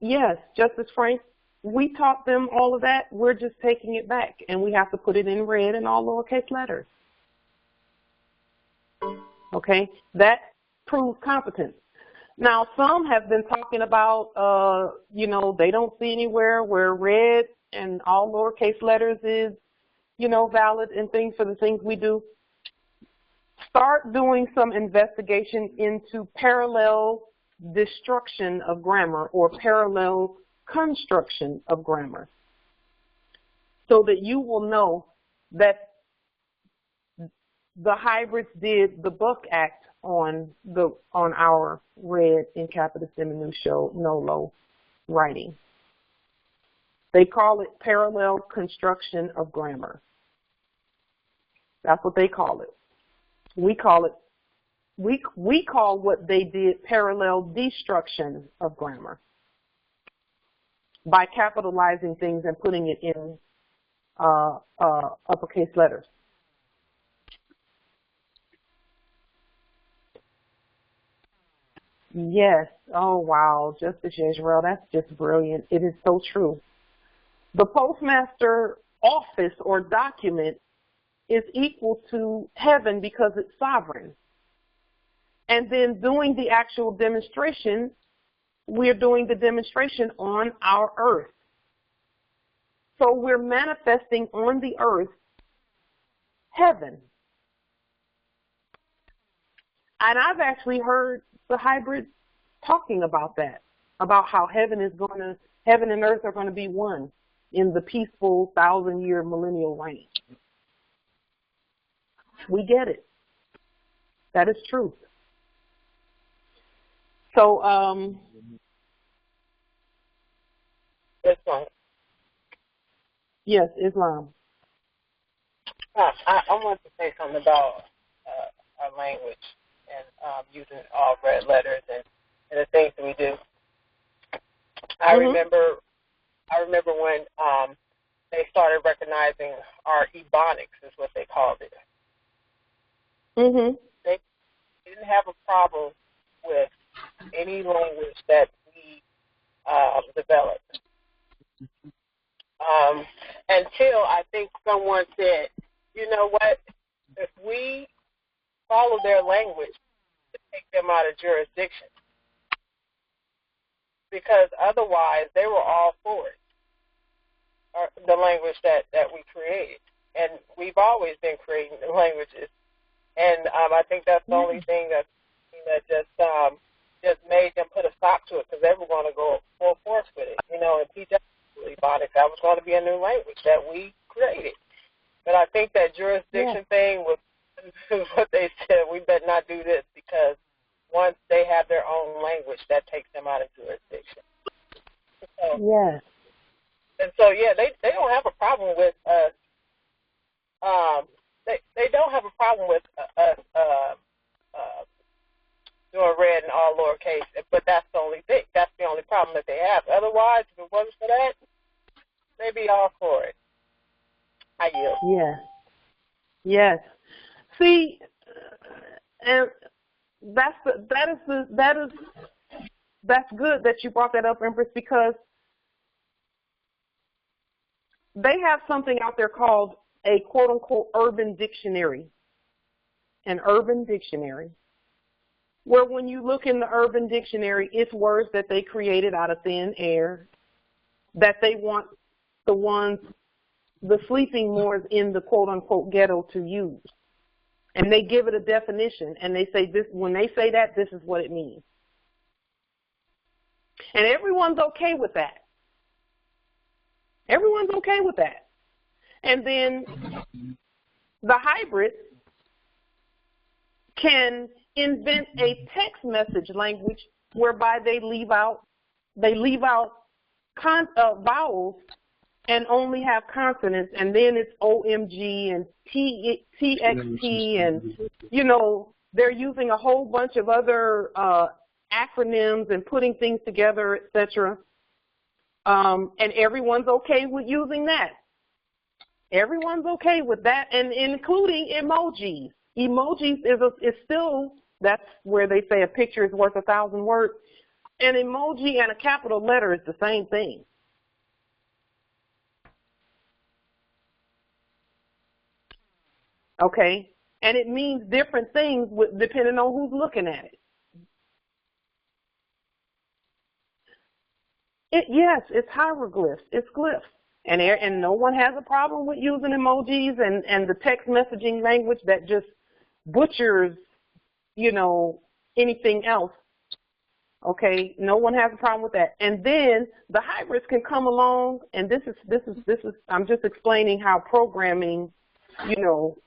Yes, Justice Frank, we taught them all of that. We're just taking it back, and we have to put it in red and all lowercase letters. Okay, that proves competence. Now, some have been talking about, you know, they don't see anywhere where red and all lowercase letters is, you know, valid and things for the things we do. Start doing some investigation into parallel destruction of grammar or parallel construction of grammar, so that you will know that the hybrids did the Buck Act on our red in Capitis Diminucio Nolo writing. They call it parallel construction of grammar. That's what they call it. We call it, we call what they did parallel destruction of grammar by capitalizing things and putting it in uppercase letters. Yes. Oh, wow. Justice Israel, that's just brilliant. It is so true. The postmaster office or document is equal to heaven because it's sovereign. And then doing the actual demonstration, we're doing the demonstration on our earth. So we're manifesting on the earth heaven. And I've actually heard the hybrids talking about that, about how heaven and earth are going to be one in the peaceful 1,000-year millennial reign. We get it. That is truth. So, Islam. Yes, Islam. I want to say something about our language and using all red letters and the things that we do. I remember when they started recognizing our ebonics, is what they called it. They didn't have a problem with any language that we developed. Until I think someone said, you know what, if we follow their language, to take them out of jurisdiction. Because otherwise they were all for it, the language that we created. And we've always been creating the languages. And I think that's the only thing that just made them put a stop to it, because they were going to go full force with it. You know, and Ebonics, that was going to be a new language that we created. But I think that jurisdiction thing was what they said, we better not do this, because once they have their own language, that takes them out of jurisdiction. So, yes. And so, yeah, they don't have a problem with us. They don't have a problem with us doing red and all lowercase, but that's the only thing. That's the only problem that they have. Otherwise, if it wasn't for that, they'd be all for it. I yield. Yes. Yes. See, and that's good that you brought that up, Empress, because they have something out there called a quote-unquote urban dictionary, an urban dictionary, where when you look in the urban dictionary, it's words that they created out of thin air that they want the sleeping Moors in the quote-unquote ghetto to use. And they give it a definition, and they say this, when they say that, this is what it means. And everyone's okay with that. Everyone's okay with that. And then the hybrids can invent a text message language whereby they leave out vowels and only have consonants, and then it's OMG and TXT, and, you know, they're using a whole bunch of other acronyms and putting things together, etc. And everyone's okay with using that. Everyone's okay with that, and including emojis. Emojis is still, that's where they say a picture is worth 1,000 words. An emoji and a capital letter is the same thing. Okay, and it means different things depending on who's looking at it. Yes, it's hieroglyphs, it's glyphs, and no one has a problem with using emojis and the text messaging language that just butchers, you know, anything else. Okay, no one has a problem with that. And then the hybrids can come along, and this is I'm just explaining how programming, you know,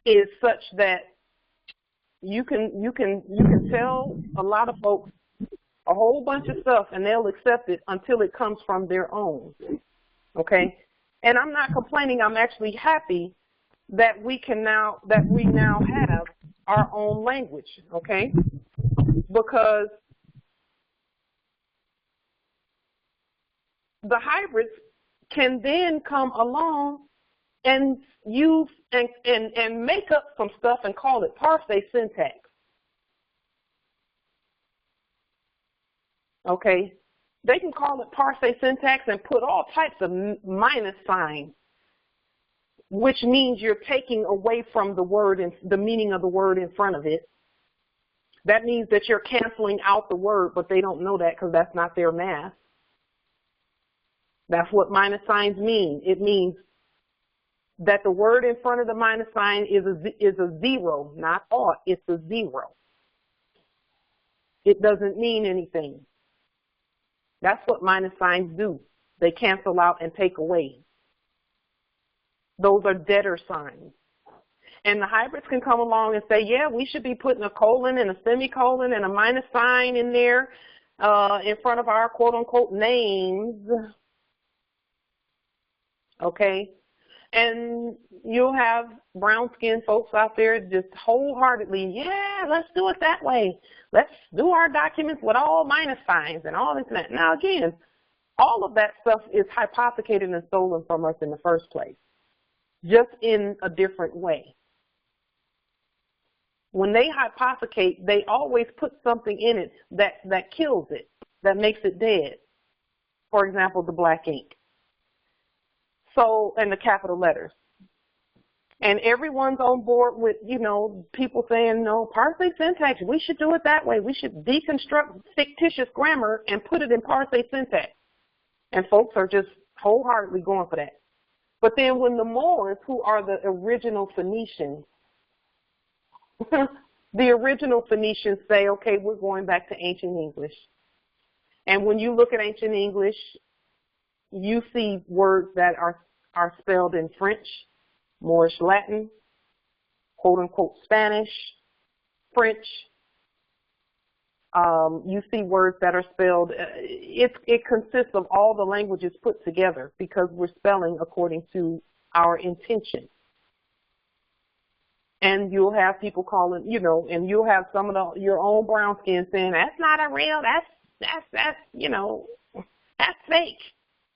is such that you can tell a lot of folks a whole bunch of stuff and they'll accept it until it comes from their own. Okay? And I'm not complaining, I'm actually happy that we now have our own language, okay? Because the hybrids can then come along and use and make up some stuff and call it parse syntax. Okay? They can call it parse syntax and put all types of minus signs, which means you're taking away from the word and the meaning of the word in front of it. That means that you're canceling out the word, but they don't know that because that's not their math. That's what minus signs mean. It means that the word in front of the minus sign is a zero, not ought. It's a zero. It doesn't mean anything. That's what minus signs do. They cancel out and take away. Those are debtor signs. And the hybrids can come along and say, yeah, we should be putting a colon and a semicolon and a minus sign in there in front of our quote-unquote names. Okay? And you'll have brown-skinned folks out there just wholeheartedly, yeah, let's do it that way. Let's do our documents with all minus signs and all this and that. Now, again, all of that stuff is hypothecated and stolen from us in the first place, just in a different way. When they hypothecate, they always put something in it that kills it, that makes it dead. For example, the black ink. So, and the capital letters. And everyone's on board with, you know, people saying, no, parse syntax, we should do it that way. We should deconstruct fictitious grammar and put it in parse syntax. And folks are just wholeheartedly going for that. But then when the Moors, who are the original Phoenicians, the original Phoenicians say, okay, we're going back to ancient English. And when you look at ancient English, you see words that are spelled in French, Moorish Latin, quote-unquote Spanish, French. You see words that are spelled, it consists of all the languages put together because we're spelling according to our intention. And you'll have people calling, you know, and you'll have some of your own brown skin saying, that's not a real, that's, you know, that's fake,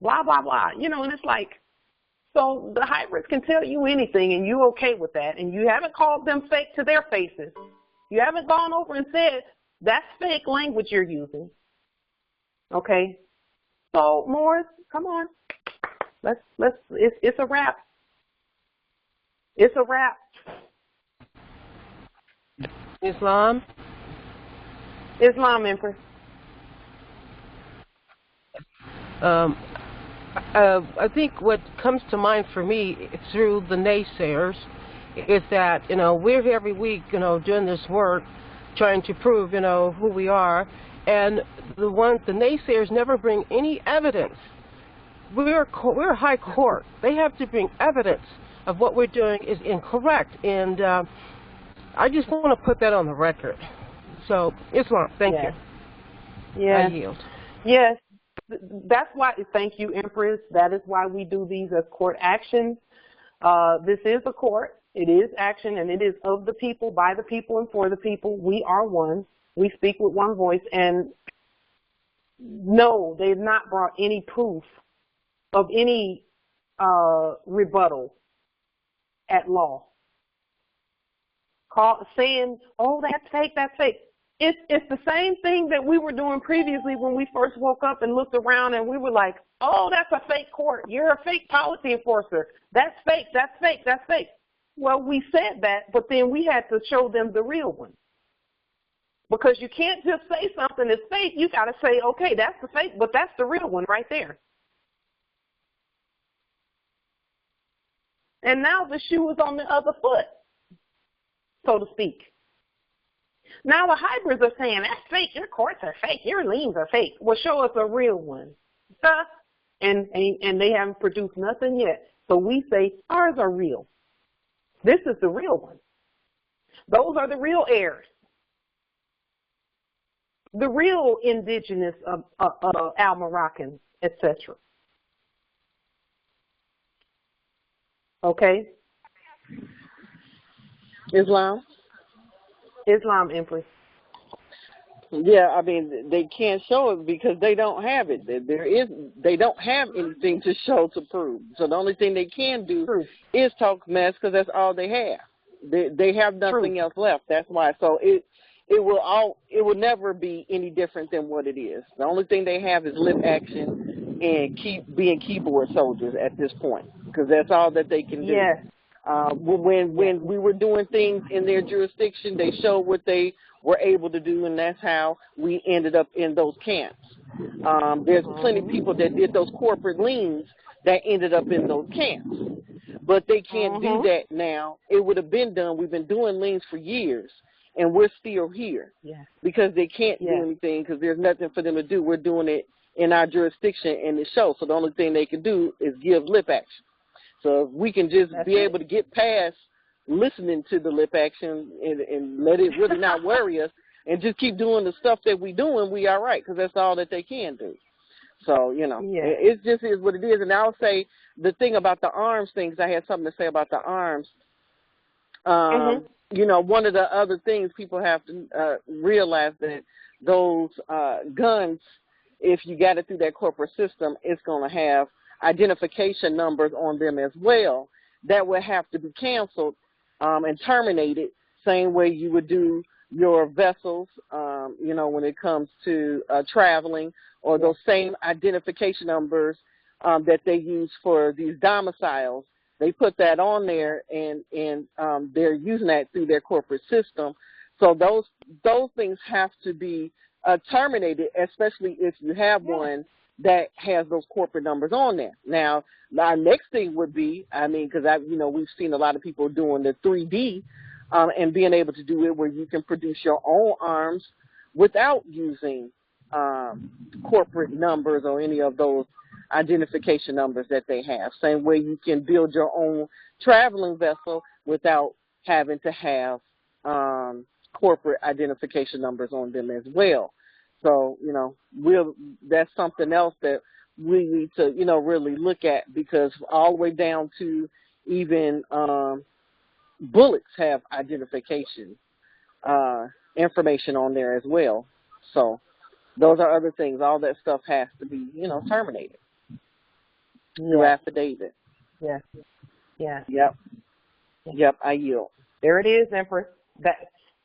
blah, blah, blah. You know, and it's like, so the hybrids can tell you anything and you're okay with that. And you haven't called them fake to their faces. You haven't gone over and said, that's fake language you're using. Okay? So, Morris, come on. It's a wrap. It's a wrap. Islam, Empress. I think what comes to mind for me through the naysayers is that, you know, we're here every week, you know, doing this work, trying to prove, you know, who we are, and the naysayers never bring any evidence. We're a high court. They have to bring evidence of what we're doing is incorrect, and I just want to put that on the record. So, Islam, thank you. Yes. I yield. Yes. That's why, thank you, Empress. That is why we do these as court actions. This is a court. It is action, and it is of the people, by the people, and for the people. We are one. We speak with one voice. And no, they've not brought any proof of any rebuttal at law. Saying, oh, that's fake, that's fake. It's the same thing that we were doing previously when we first woke up and looked around and we were like, oh, that's a fake court. You're a fake policy enforcer. That's fake, that's fake, that's fake. Well, we said that, but then we had to show them the real one. Because you can't just say something is fake. You got to say, okay, that's the fake, but that's the real one right there. And now the shoe is on the other foot, so to speak. Now the hybrids are saying, that's fake, your courts are fake, your liens are fake. Well, show us a real one. And they haven't produced nothing yet. So we say, ours are real. This is the real one. Those are the real heirs. The real indigenous Al-Moroccans, etc. Okay? Islam, Empress. Yeah, I mean, they can't show it because they don't have it. They don't have anything to show to prove. So the only thing they can do is talk mess because that's all they have. They have nothing else left. That's why. So it's it will never be any different than what it is. The only thing they have is lip action and keep being keyboard soldiers at this point, because that's all that they can do. Yes. When we were doing things in their jurisdiction, they showed what they were able to do, and that's how we ended up in those camps. There's plenty of people that did those corporate liens that ended up in those camps, but they can't do that now. It would have been done. We've been doing liens for years, and we're still here because they can't do anything because there's nothing for them to do. We're doing it in our jurisdiction and the show, so the only thing they can do is give lip action. So if we can just be able to get past listening to the lip action and let it really not worry us and just keep doing the stuff that we're doing, we all right, because that's all that they can do. So, you know, it just is what it is. And I'll say the thing about the arms thing, because I had something to say about the arms. You know, one of the other things people have to realize that those guns, if you got it through that corporate system, it's going to have identification numbers on them as well that would have to be canceled and terminated, same way you would do your vessels, you know, when it comes to traveling, or those same identification numbers that they use for these domiciles. They put that on there, and they're using that through their corporate system. So those things have to be terminated, especially if you have one that has those corporate numbers on there. Now, our next thing would be, I mean, because you know, we've seen a lot of people doing the 3D and being able to do it where you can produce your own arms without using corporate numbers or any of those identification numbers that they have. Same way you can build your own traveling vessel without having to have corporate identification numbers on them as well. So, you know, that's something else that we need to, you know, really look at, because all the way down to even bullets have identification information on there as well. So those are other things. All that stuff has to be, you know, terminated through affidavit. Yes. Yes. Yep, I yield. There it is, Empress.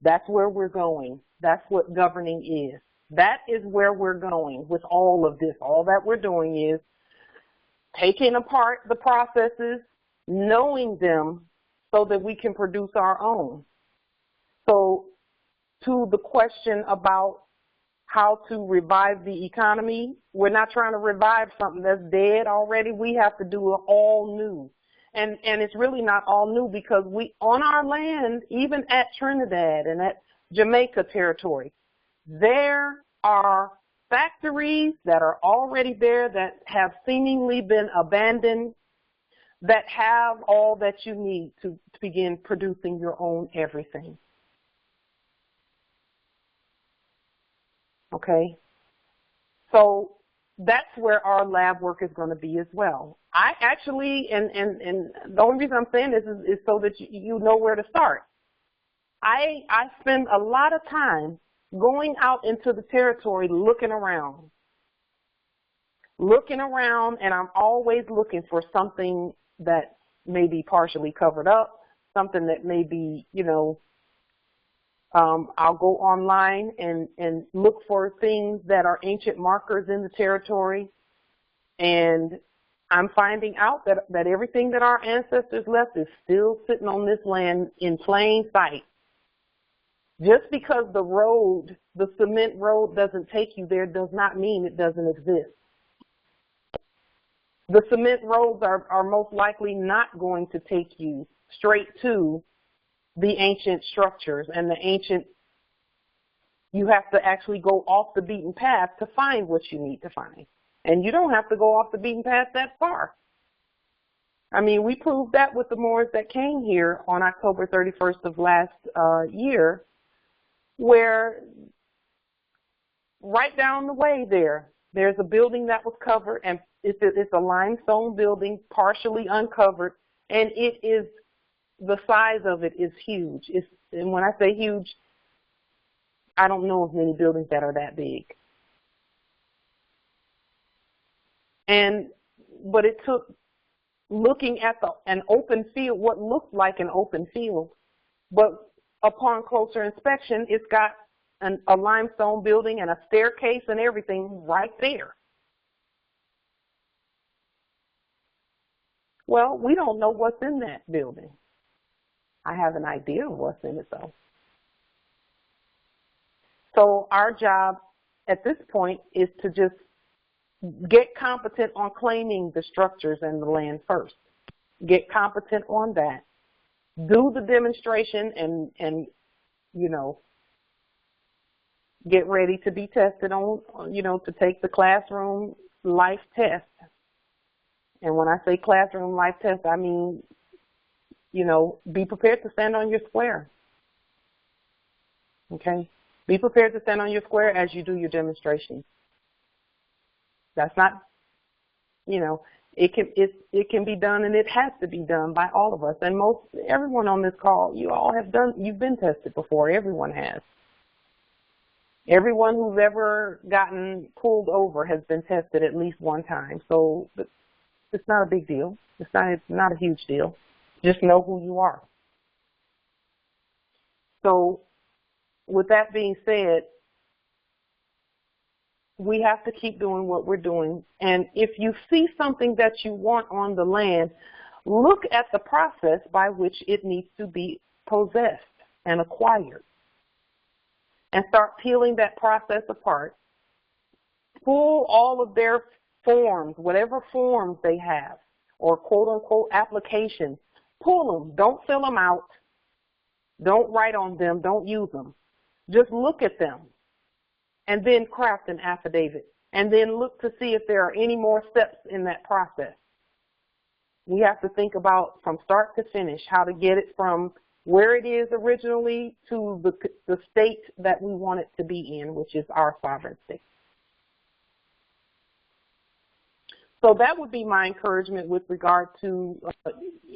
That's where we're going. That's what governing is. That is where we're going with all of this. All that we're doing is taking apart the processes, knowing them so that we can produce our own. So to the question about how to revive the economy, we're not trying to revive something that's dead already. We have to do it all new. And it's really not all new, because we, on our land, even at Trinidad and at Jamaica territory, there are factories that are already there that have seemingly been abandoned, that have all that you need to begin producing your own everything. Okay? So that's where our lab work is going to be as well. I actually, and the only reason I'm saying this is so that you know where to start. I spend a lot of time going out into the territory looking around, and I'm always looking for something that may be partially covered up, something that may be, you know, I'll go online and look for things that are ancient markers in the territory, and I'm finding out that everything that our ancestors left is still sitting on this land in plain sight. Just because the road, the cement road, doesn't take you there does not mean it doesn't exist. The cement roads are most likely not going to take you straight to the ancient structures and the ancient. You have to actually go off the beaten path to find what you need to find. And you don't have to go off the beaten path that far. I mean, we proved that with the Moors that came here on October 31st of last year, where right down the way there's a building that was covered, and it's a limestone building, partially uncovered, and it is, the size of it is huge. And when I say huge, I don't know of many buildings that are that big. But it took looking at an open field, what looked like an open field, but upon closer inspection, it's got a limestone building and a staircase and everything right there. Well, we don't know what's in that building. I have an idea of what's in it, though. So our job at this point is to just get competent on claiming the structures and the land first. Get competent on that. Do the demonstration and you know, get ready to be tested on, you know, to take the classroom life test. And when I say classroom life test, I mean, you know, be prepared to stand on your square. Okay? Be prepared to stand on your square as you do your demonstration. That's not, you know, it can be done, and it has to be done by all of us. And everyone on this call, you've been tested before. Everyone has. Everyone who's ever gotten pulled over has been tested at least one time. So it's not a big deal. It's not a huge deal. Just know who you are. So with that being said, we have to keep doing what we're doing. And if you see something that you want on the land, look at the process by which it needs to be possessed and acquired. And start peeling that process apart. Pull all of their forms, whatever forms they have, or quote-unquote applications. Pull them. Don't fill them out. Don't write on them. Don't use them. Just look at them. And then craft an affidavit. And then look to see if there are any more steps in that process. We have to think about from start to finish how to get it from where it is originally to the state that we want it to be in, which is our sovereign state. So that would be my encouragement with regard to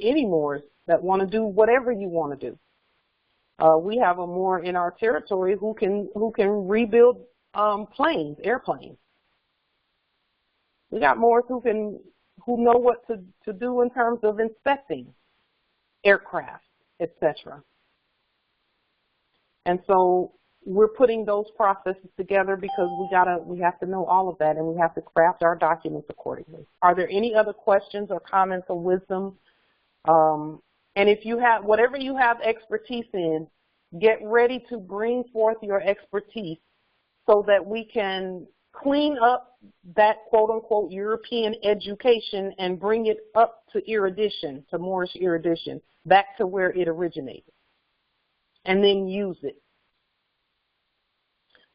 any Moors that want to do whatever you want to do. We have a Moor in our territory who can rebuild airplanes. We got Moors who know what to do in terms of inspecting aircraft, etc. And so we're putting those processes together because we have to know all of that, and we have to craft our documents accordingly. Are there any other questions or comments or wisdom? And if you have whatever you have expertise in, get ready to bring forth your expertise so that we can clean up that quote-unquote European education and bring it up to erudition, to Moorish erudition, back to where it originated, and then use it.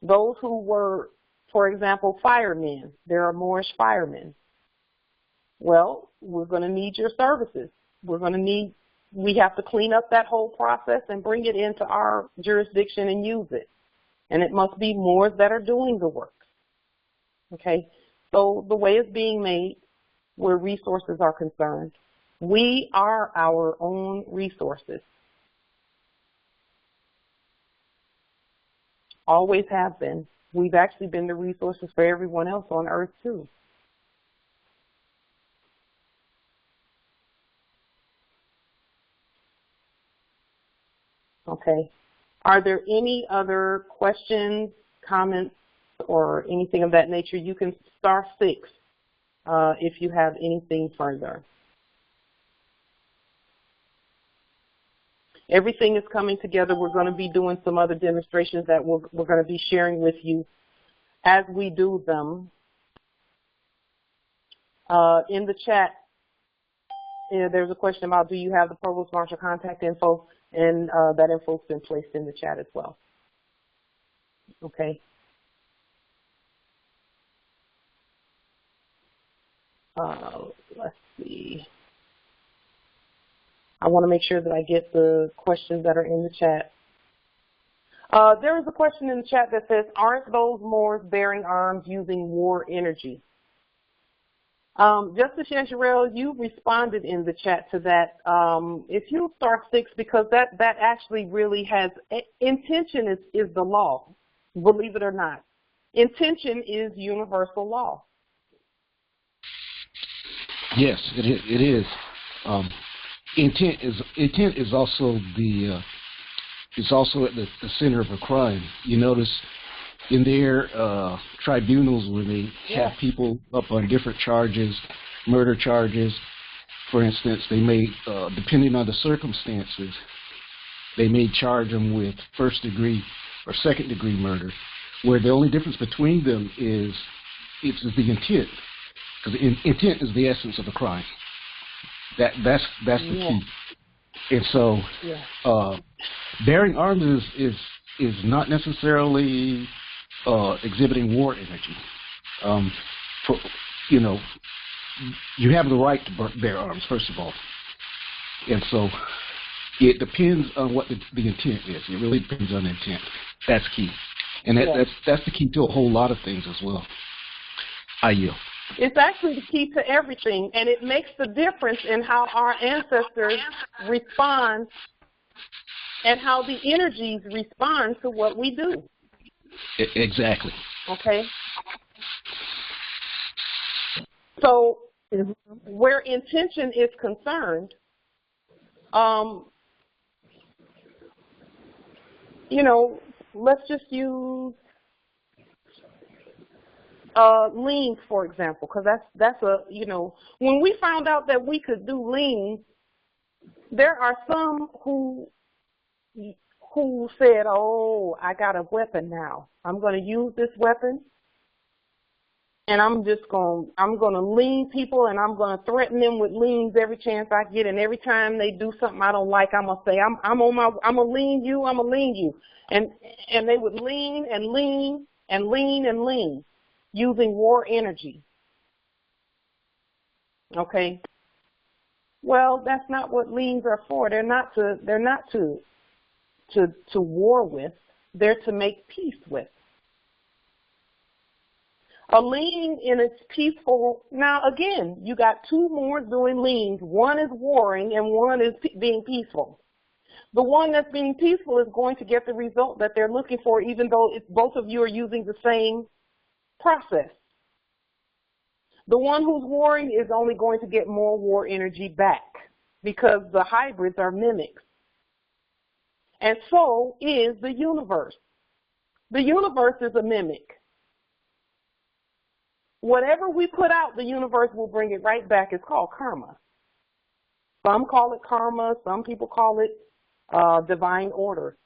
Those who were, for example, firemen, there are Moorish firemen. Well, we're going to need your services. We have to clean up that whole process and bring it into our jurisdiction and use it. And it must be Moors that are doing the work. Okay? So the way it's being made, where resources are concerned, we are our own resources. Always have been. We've actually been the resources for everyone else on earth too. Okay. Are there any other questions, comments, or anything of that nature? You can star 6 if you have anything further. Everything is coming together. We're going to be doing some other demonstrations that we're going to be sharing with you as we do them. In the chat, there's a question about, do you have the Provost Marshal contact info? And that info's been placed in the chat as well. Okay. Let's see. I want to make sure that I get the questions that are in the chat. There is a question in the chat that says, aren't those Moors bearing arms using war energy? Justice Yesharel, you responded in the chat to that. If you star 6, because that actually really has, intention is the law, believe it or not. Intention is universal law. Yes, it is. Intent is also the is also at the center of a crime. You notice in their tribunals where they have people up on different charges, murder charges, for instance, they may, depending on the circumstances, they may charge them with first-degree or second-degree murder, where the only difference between them is it's the intent, because intent is the essence of a crime. That's the key. And so, bearing arms is not necessarily exhibiting war energy. You have the right to bear arms, first of all. And so it depends on what the intent is. It really depends on the intent. That's key. And that's the key to a whole lot of things as well. I yield. It's actually the key to everything, and it makes the difference in how our ancestors respond and how the energies respond to what we do. Exactly. Okay? So where intention is concerned, let's just use liens, for example, because that's a, when we found out that we could do liens, there are some who said, oh, I got a weapon now. I'm going to use this weapon, and I'm going to lien people, and I'm going to threaten them with liens every chance I get, and every time they do something I don't like, I'm going to say, I'm going to lien you. And they would lean and lean and lean and lean, using war energy. Okay. Well, that's not what liens are for. They're not to war with. They're to make peace with. A lien in its peaceful. Now again, you got two more doing liens. One is warring and one is being peaceful. The one that's being peaceful is going to get the result that they're looking for, even though both of you are using the same process. The one who's warring is only going to get more war energy back because the hybrids are mimics. And so is the universe. The universe is a mimic. Whatever we put out, the universe will bring it right back. It's called karma. Some call it karma. Some people call it divine order.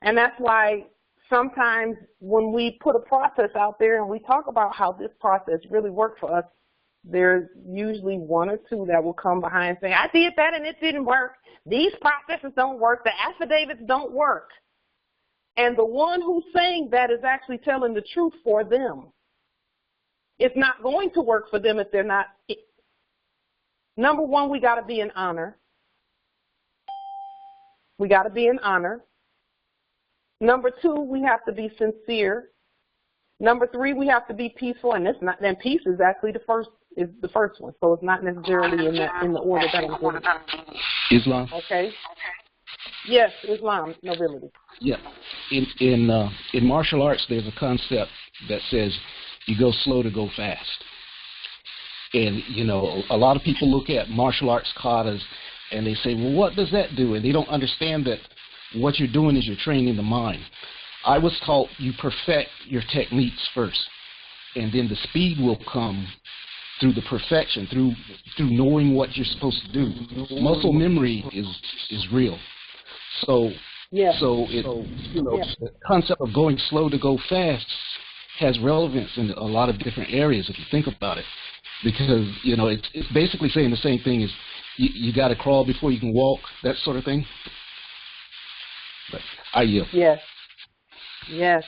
And that's why sometimes when we put a process out there and we talk about how this process really worked for us, there's usually one or two that will come behind and say, I did that and it didn't work. These processes don't work. The affidavits don't work. And the one who's saying that is actually telling the truth for them. It's not going to work for them if they're not. Number one, we got to be in honor. We got to be in honor. Number two, we have to be sincere. Number three, we have to be peaceful, and then peace is actually the first one, so it's not necessarily in the order that I'm going. Islam. Okay. Yes, Islam, nobility. Yeah. In martial arts, there's a concept that says you go slow to go fast. And, a lot of people look at martial arts katas and they say, well, what does that do? And they don't understand that what you're doing is you're training the mind. I was taught you perfect your techniques first, and then the speed will come through the perfection, through knowing what you're supposed to do. Muscle memory is real. So the concept of going slow to go fast has relevance in a lot of different areas if you think about it, because it's basically saying the same thing as you got to crawl before you can walk, that sort of thing. But I yield. Yes.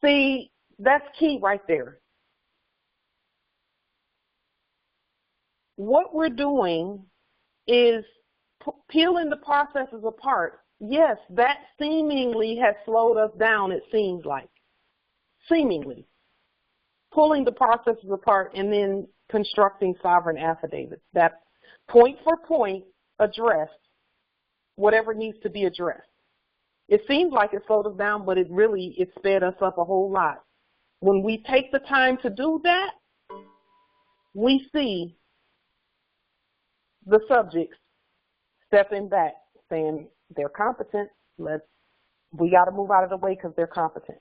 See, that's key right there. What we're doing is peeling the processes apart. Yes, that seemingly has slowed us down, it seems like. Seemingly. Pulling the processes apart and then constructing sovereign affidavits that point for point address whatever needs to be addressed. It seems like it slowed us down, but it sped us up a whole lot. When we take the time to do that, we see the subjects stepping back, saying they're competent. We got to move out of the way because they're competent.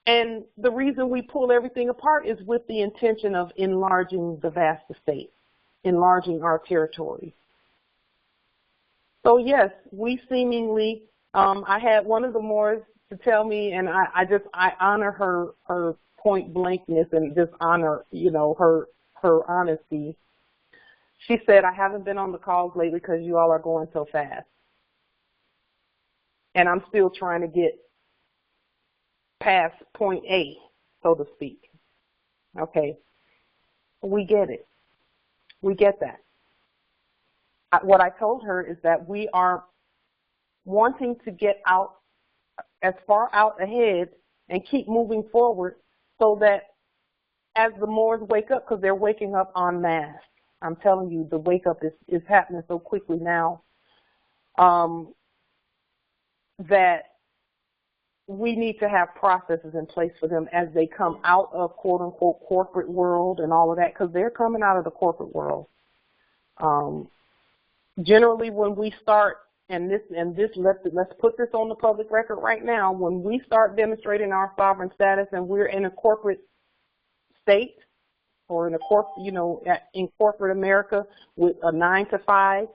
And the reason we pull everything apart is with the intention of enlarging the vast estate, enlarging our territory. So yes, we seemingly, I had one of the Moors to tell me, and I honor her point blankness and just honor, you know, her honesty. She said, I haven't been on the calls lately because you all are going so fast. And I'm still trying to get past point A, so to speak. Okay. We get it. We get that. What I told her is that we are wanting to get out as far out ahead and keep moving forward so that as the Moors wake up, because they're waking up en masse. I'm telling you, the wake up is happening so quickly now that we need to have processes in place for them as they come out of quote-unquote corporate world and all of that, because they're coming out of the corporate world. Generally, when we start, let's put this on the public record right now, when we start demonstrating our sovereign status and we're in a corporate state or in a in corporate America with a 9-to-5,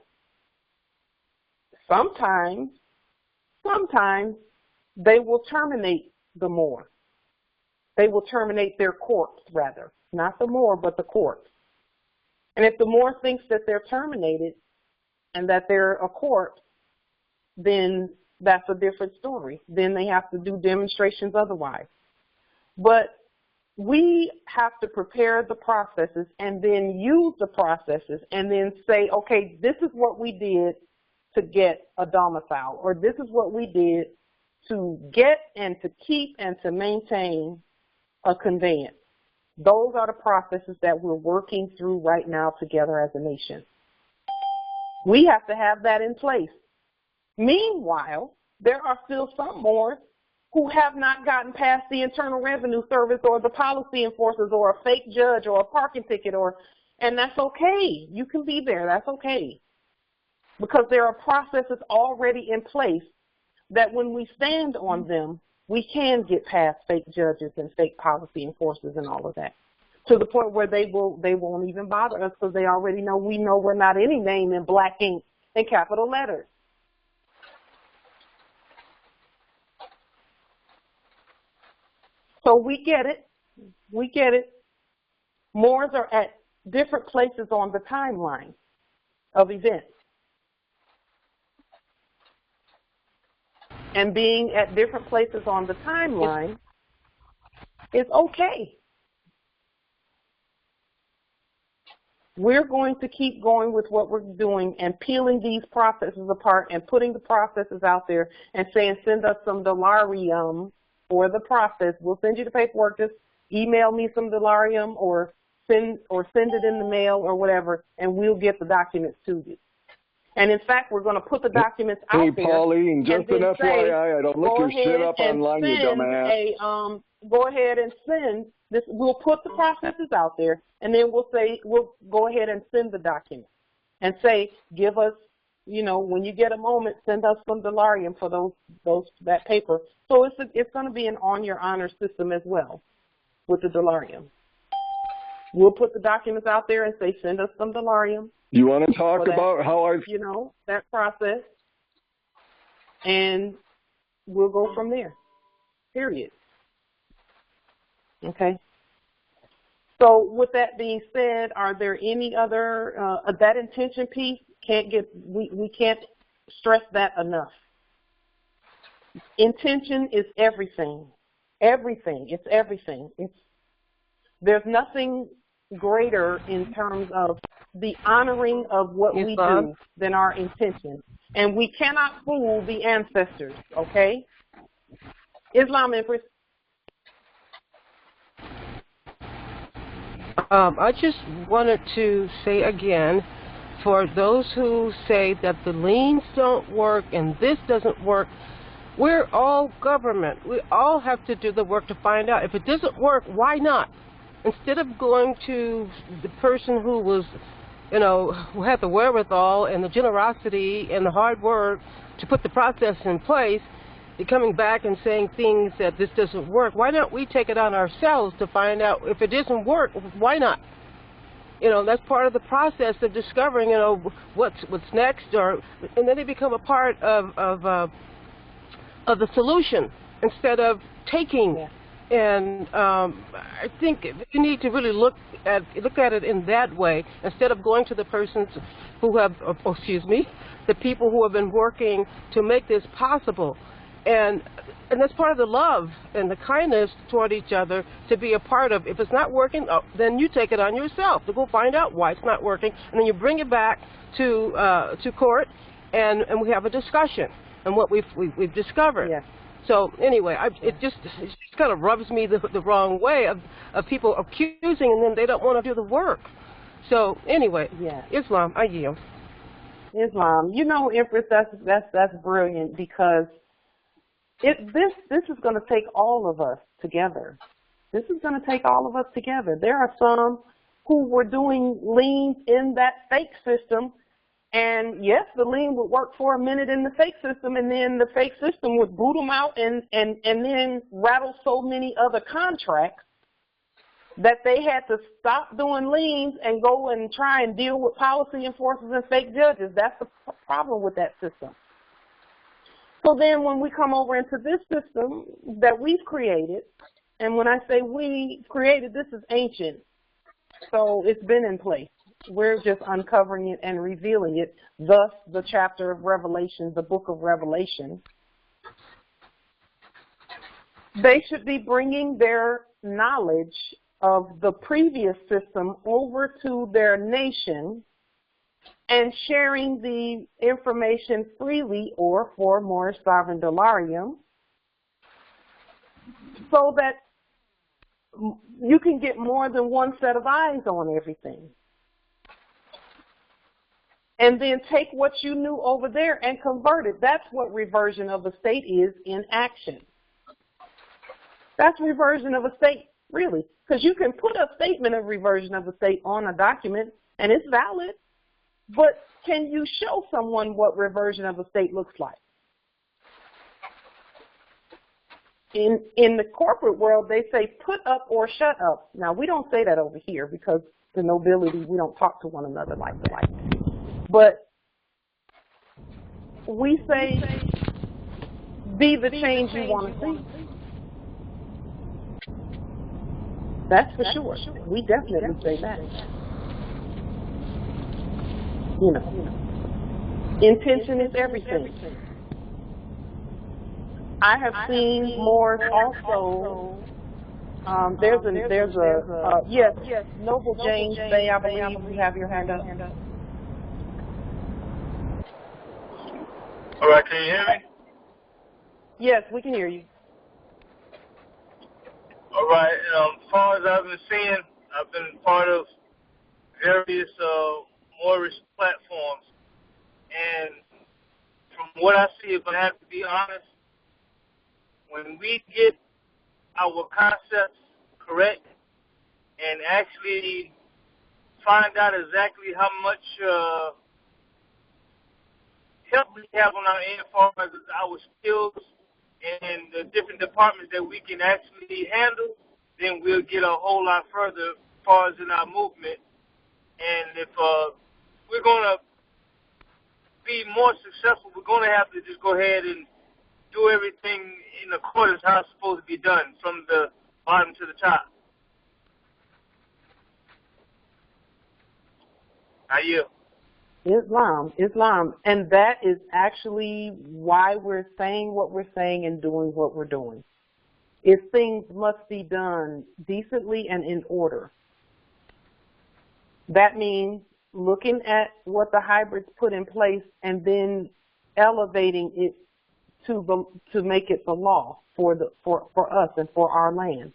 sometimes they will terminate the Moor. They will terminate their corpse, rather. Not the Moor, but the corpse. And if the Moor thinks that they're terminated and that they're a corpse, then that's a different story. Then they have to do demonstrations otherwise. But we have to prepare the processes and then use the processes and then say, okay, this is what we did to get a domicile, or this is what we did to get and to keep and to maintain a conveyance. Those are the processes that we're working through right now together as a nation. We have to have that in place. Meanwhile, there are still some Moors who have not gotten past the Internal Revenue Service or the policy enforcers or a fake judge or a parking ticket, and that's okay. You can be there. That's okay. Because there are processes already in place that when we stand on them, we can get past fake judges and fake policy enforcers and all of that, to the point where they won't even bother us because they already know we're not any name in black ink and capital letters. So we get it. We get it. Moors are at different places on the timeline of events. And being at different places on the timeline is okay. We're going to keep going with what we're doing and peeling these processes apart and putting the processes out there and saying, send us some dollarium for the process. We'll send you the paperwork. Just email me some dollarium or send it in the mail or whatever, and we'll get the documents to you. And in fact, we're going to put the documents out there. Hey, Pauline, just an FYI, I don't look your shit up online, you dumbass. Go ahead and send this. We'll put the processes out there, and then we'll go ahead and send the document and say, give us, when you get a moment, send us some dollarium for that paper. So it's going to be an on your honor system as well with the dollarium. We'll put the documents out there and say, send us some dollarium. You want to talk about how I've... that process, and we'll go from there, period. Okay? So with that being said, are there any other, that intention piece, we can't stress that enough. Intention is everything. Everything. It's everything. There's nothing greater in terms of the honoring of what we do than our intention. And we cannot fool the ancestors, okay? Islam Empress. I just wanted to say again, for those who say that the liens don't work and this doesn't work, we're all government. We all have to do the work to find out. If it doesn't work, why not? Instead of going to the person who was you know, who have the wherewithal and the generosity and the hard work to put the process in place, coming back and saying things that this doesn't work. Why don't we take it on ourselves to find out if it doesn't work? Why not? You know, that's part of the process of discovering, you know, what's next, and then they become a part of the solution instead of taking. Yeah. And I think you need to really look at it in that way instead of going to the persons who have, the people who have been working to make this possible. And that's part of the love and the kindness toward each other to be a part of. If it's not working, then you take it on yourself to go find out why it's not working, and then you bring it back to court, and we have a discussion on what we've discovered. Yes. So anyway, it just kind of rubs me the wrong way of people accusing, and then they don't want to do the work. So anyway, yeah. Islam, I yield. Islam, you know, Empress, that's brilliant, because this is going to take all of us together. This is going to take all of us together. There are some who were doing liens in that fake system, and yes, the lien would work for a minute in the fake system, and then the fake system would boot them out and then rattle so many other contracts that they had to stop doing liens and go and try and deal with policy enforcers and fake judges. That's the problem with that system. So then when we come over into this system that we've created, and when I say we created, this is ancient, so it's been in place. We're just uncovering it and revealing it, thus the chapter of Revelation, the book of Revelation. They should be bringing their knowledge of the previous system over to their nation and sharing the information freely or for more sovereign delarium, so that you can get more than one set of eyes on everything. And then take what you knew over there and convert it. That's what reversion of a state is in action. That's reversion of a state, really. Because you can put a statement of reversion of a state on a document, and it's valid. But can you show someone what reversion of a state looks like? In the corporate world, they say put up or shut up. Now, we don't say that over here because the nobility, we don't talk to one another like that. But we say be the change you want to see. That's for sure. We definitely say that. You know, intention is everything. I have seen more also. Yes, Noble James Bay, I believe you have your hand up. All right, can you hear me? Yes, we can hear you. All right, as far as I've been seeing, I've been part of various moorishe platforms, and from what I see, if I have to be honest, when we get our concepts correct and actually find out exactly how much help we have on our end as far as our skills and the different departments that we can actually handle, then we'll get a whole lot further as far as in our movement. And if we're going to be more successful, we're going to have to just go ahead and do everything in accordance how it's supposed to be done, from the bottom to the top. How you? Islam. And that is actually why we're saying what we're saying and doing what we're doing. If things must be done decently and in order. That means looking at what the hybrids put in place and then elevating it to make it the law for us and for our land.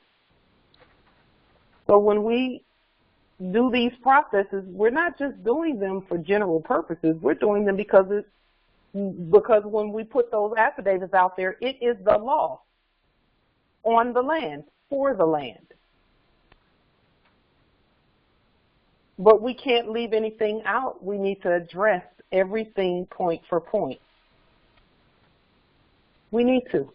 So when we do these processes, we're not just doing them for general purposes. We're doing them because when we put those affidavits out there, it is the law on the land, for the land. But we can't leave anything out. We need to address everything point for point. We need to.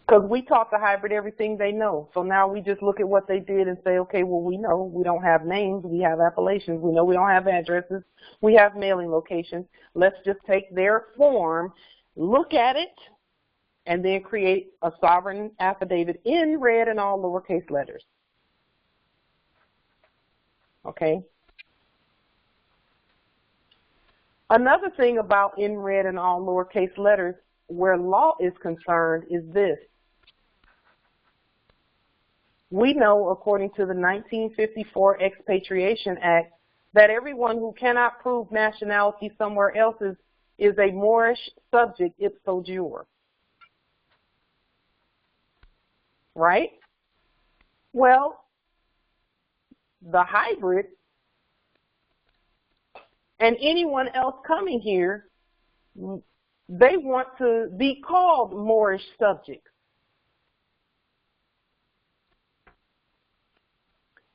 Because we taught the hybrid everything they know. So now we just look at what they did and say, okay, well, we know we don't have names. We have appellations. We know we don't have addresses. We have mailing locations. Let's just take their form, look at it, and then create a sovereign affidavit in red and all lowercase letters. Okay? Another thing about in red and all lowercase letters where law is concerned is this. We know, according to the 1954 Expatriation Act, that everyone who cannot prove nationality somewhere else is a Moorish subject ipso jure. Right? Well, the hybrid and anyone else coming here, they want to be called Moorish subjects.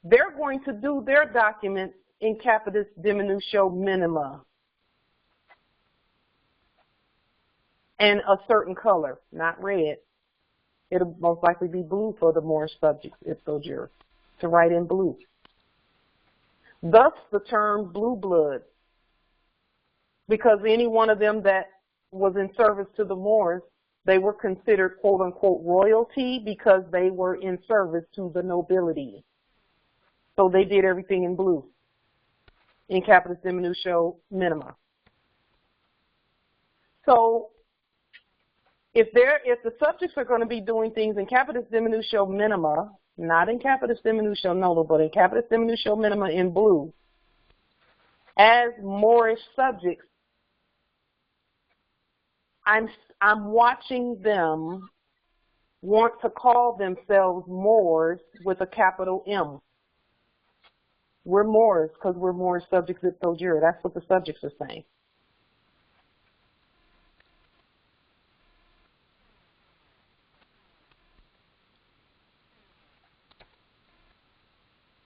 They're going to do their documents in capitis diminutio minima and a certain color, not red. It'll most likely be blue for the Moorish subjects, ipso jure, to write in blue. Thus the term blue blood, because any one of them that was in service to the Moors, they were considered quote unquote royalty because they were in service to the nobility. So they did everything in blue, in capitis diminutio minima. So if the subjects are going to be doing things in capitis diminutio minima, not in capitis diminutio nullo, but in capitis diminutio minima in blue, as Moorish subjects, I'm watching them want to call themselves Moors with a capital M. We're Moors because we're Moorish subjects ipso jure. That's what the subjects are saying.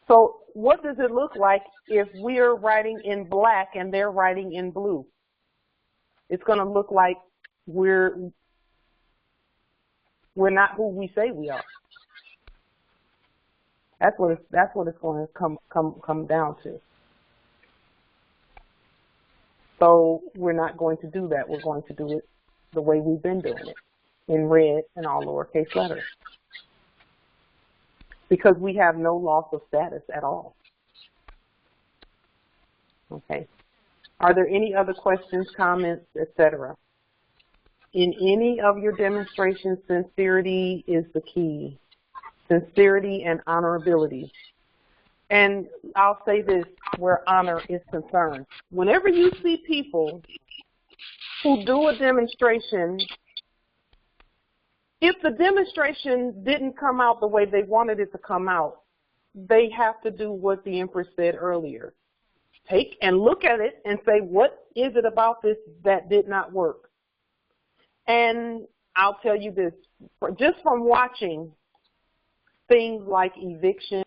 So what does it look like if we're writing in black and they're writing in blue? It's going to look like we're not who we say we are. That's what it's going to come down to. So we're not going to do that. We're going to do it the way we've been doing it, in red and all lowercase letters, because we have no loss of status at all. Okay. Are there any other questions, comments, etc.? In any of your demonstrations, sincerity is the key. Sincerity and honorability. And I'll say this where honor is concerned. Whenever you see people who do a demonstration, if the demonstration didn't come out the way they wanted it to come out, they have to do what the Empress said earlier. Take and look at it and say, what is it about this that did not work? And I'll tell you this, just from watching things like eviction,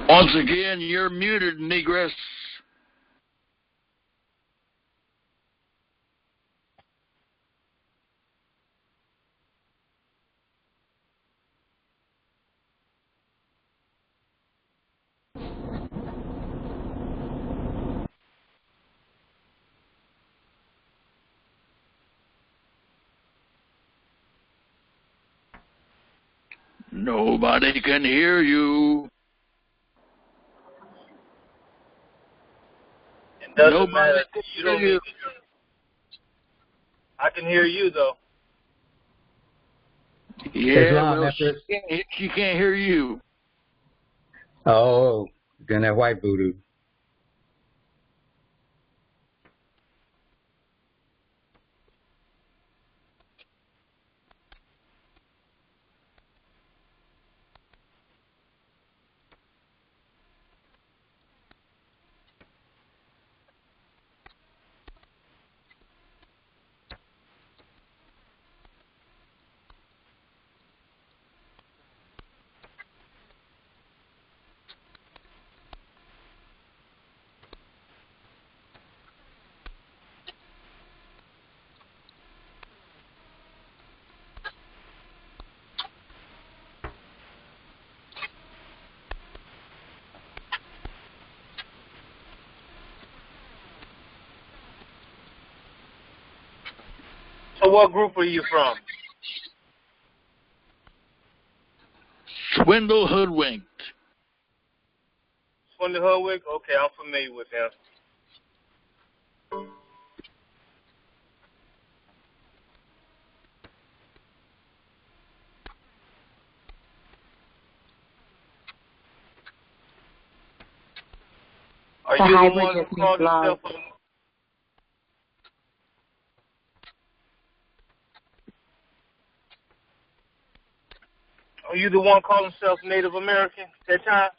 Once again, you're muted, Negress. Nobody can hear you. It doesn't matter. You don't need to. I can hear you, though. Yeah, well, she can't hear you. Oh, then that white voodoo. What group are you from? Swindle Hoodwinked. Swindle Hoodwinked? Okay, I'm familiar with him. Are you the one who called yourself a... Are you the one calling himself Native American at that time?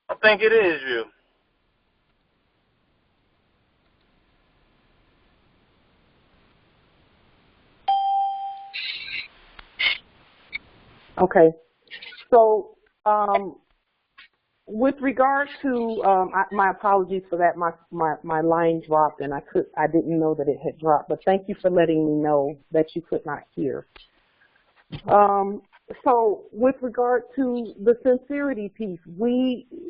I think it is you. Okay. So, with regard to, my apologies for that. My line dropped, and I didn't know that it had dropped. But thank you for letting me know that you could not hear. So, with regard to the sincerity piece,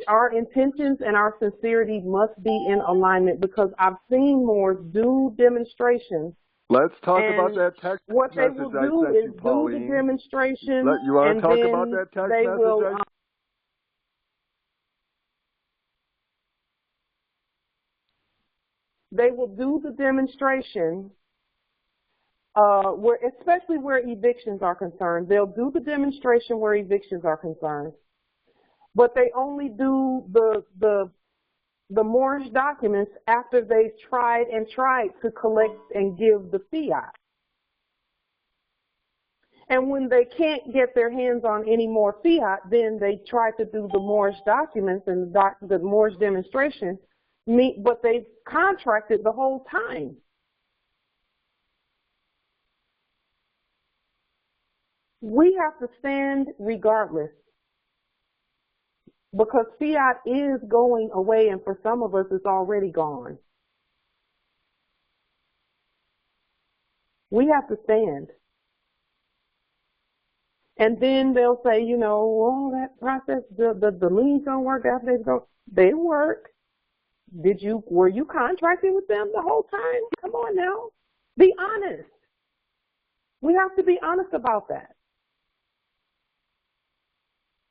our intentions and our sincerity must be in alignment, because I've seen more do demonstrations. Let's talk about that text what they message will I do sent is you, do Pauline. the demonstration. You want to talk then about that text they message? Will, they will do the demonstration, especially where evictions are concerned. They'll do the demonstration where evictions are concerned, but they only do the moorishe documents after they've tried to collect and give the fiat. And when they can't get their hands on any more fiat, then they try to do the moorishe documents and the moorishe demonstration, but they've contracted the whole time. We have to stand regardless, because fiat is going away, and for some of us it's already gone. We have to stand. And then they'll say, you know, oh, that process, the liens don't work after they work. Were you contracting with them the whole time? Come on now. Be honest. We have to be honest about that.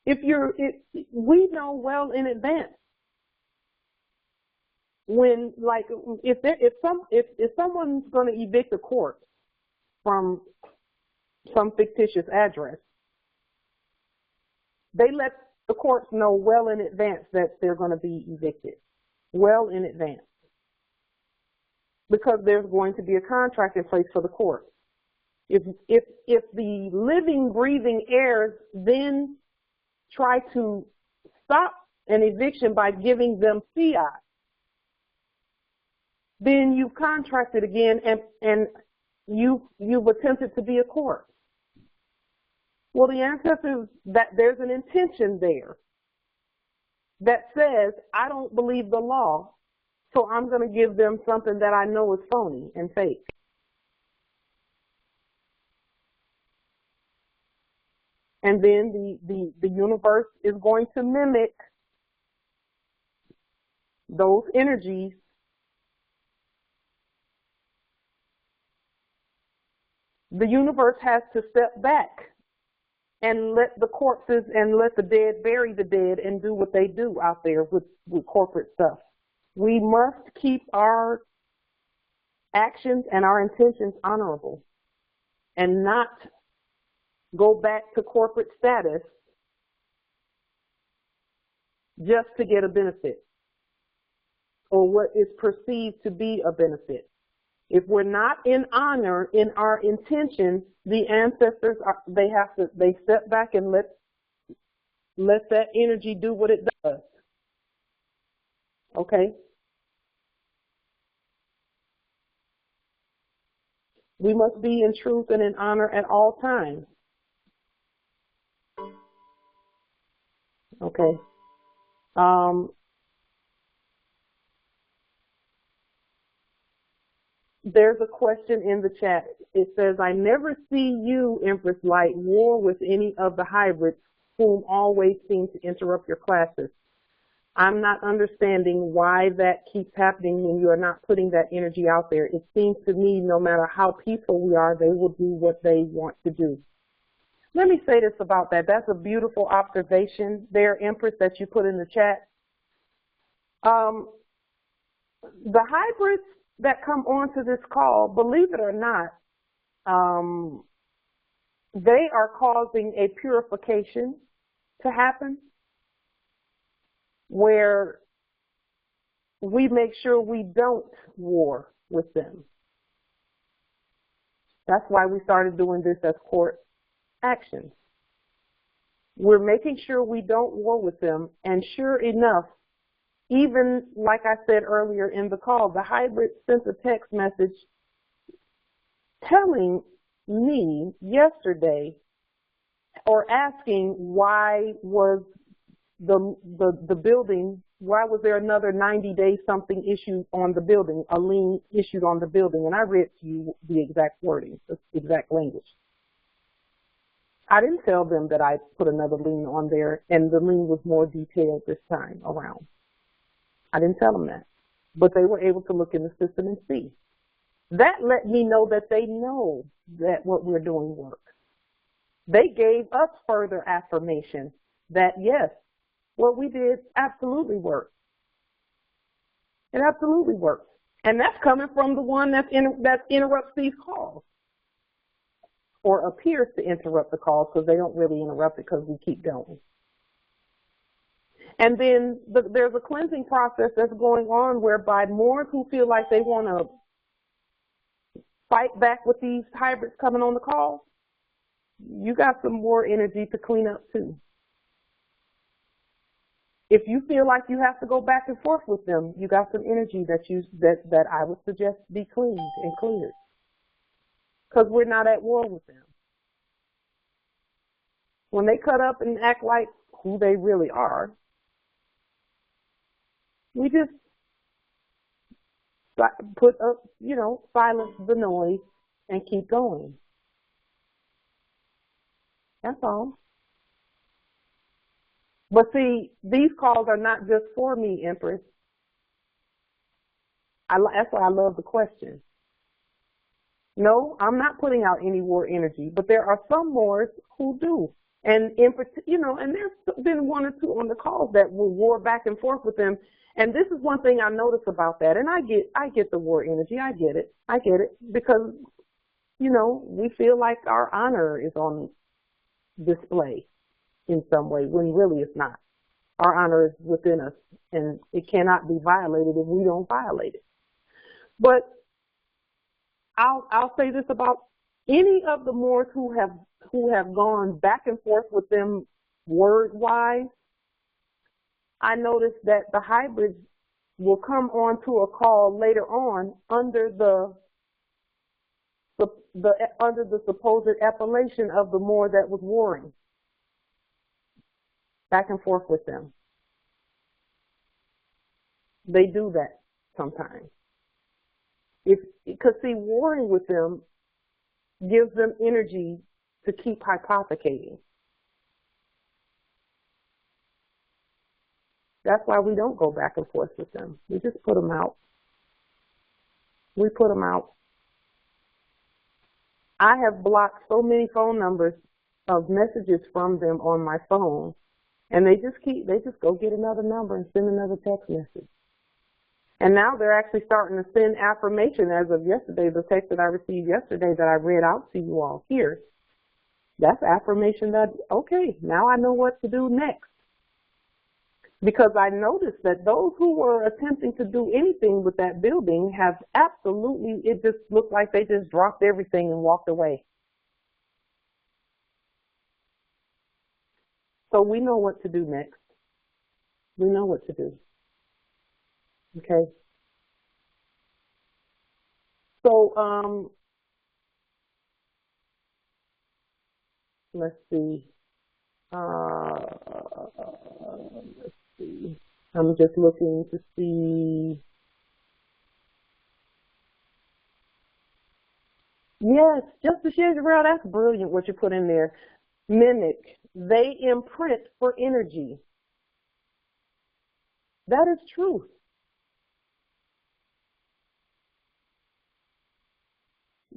We know well in advance when, like, if someone's going to evict a corpse from some fictitious address, they let the courts know well in advance that they're going to be evicted, well in advance, because there's going to be a contract in place for the court. If the living, breathing heirs then try to stop an eviction by giving them fiat, then you've contracted again, and you've attempted to be a court. Well, the ancestors, that there's an intention there that says, I don't believe the law, so I'm going to give them something that I know is phony and fake. And then the universe is going to mimic those energies the universe has to step back and let the corpses and let the dead bury the dead and do what they do out there with corporate stuff. We must keep our actions and our intentions honorable and not go back to corporate status just to get a benefit or what is perceived to be a benefit. If we're not in honor in our intention, the ancestors they step back and let that energy do what it does. Okay? We must be in truth and in honor at all times. Okay. There's a question in the chat. It says, I never see you, Empress Light, war with any of the hybrids whom always seem to interrupt your classes. I'm not understanding why that keeps happening when you are not putting that energy out there. It seems to me no matter how peaceful we are, they will do what they want to do. Let me say this about that. That's a beautiful observation there, Empress, that you put in the chat. The hybrids that come onto this call, believe it or not, they are causing a purification to happen where we make sure we don't war with them. That's why we started doing this as court action. We're making sure we don't war with them, and sure enough, even like I said earlier in the call, the hybrid sent a text message telling me yesterday, or asking why was the building, why was there another 90-day something issued on the building, a lien issued on the building, and I read to you the exact wording, the exact language. I didn't tell them that I put another lien on there, and the lien was more detailed this time around. I didn't tell them that, but they were able to look in the system and see. That let me know that they know that what we're doing works. They gave us further affirmation that, yes, what we did absolutely worked. It absolutely worked. And that's coming from the one that interrupts these calls, or appears to interrupt the calls, because they don't really interrupt it because we keep going. And then there's a cleansing process that's going on whereby more who feel like they want to fight back with these hybrids coming on the call, you got some more energy to clean up too. If you feel like you have to go back and forth with them, you got some energy that I would suggest be cleaned and cleared, because we're not at war with them. When they cut up and act like who they really are, we just put up, silence the noise and keep going. That's all. But see, these calls are not just for me, Empress. That's why I love the question. No, I'm not putting out any war energy, but there are some wars who do. And and there's been one or two on the calls that will war back and forth with them. And this is one thing I notice about that. And I get the war energy. I get it because, we feel like our honor is on display in some way, when really it's not. Our honor is within us, and it cannot be violated if we don't violate it. But I'll say this about any of the Moors who have gone back and forth with them word-wise. I noticed that the hybrids will come on to a call later on under the supposed appellation of the Moor that was warring back and forth with them. They do that sometimes. Because see, warring with them gives them energy to keep hypothecating. That's why we don't go back and forth with them. We just put them out. We put them out. I have blocked so many phone numbers of messages from them on my phone, and they just go get another number and send another text message. And now they're actually starting to send affirmation as of yesterday. The text that I received yesterday that I read out to you all here, that's affirmation that, okay, now I know what to do next. Because I noticed that those who were attempting to do anything with that building have absolutely, it just looked like they just dropped everything and walked away. So we know what to do next. We know what to do. Okay. So, let's see. Let's see. I'm just looking to see. Yes, Justice Israel, that's brilliant what you put in there. Mimic. They imprint for energy. That is truth.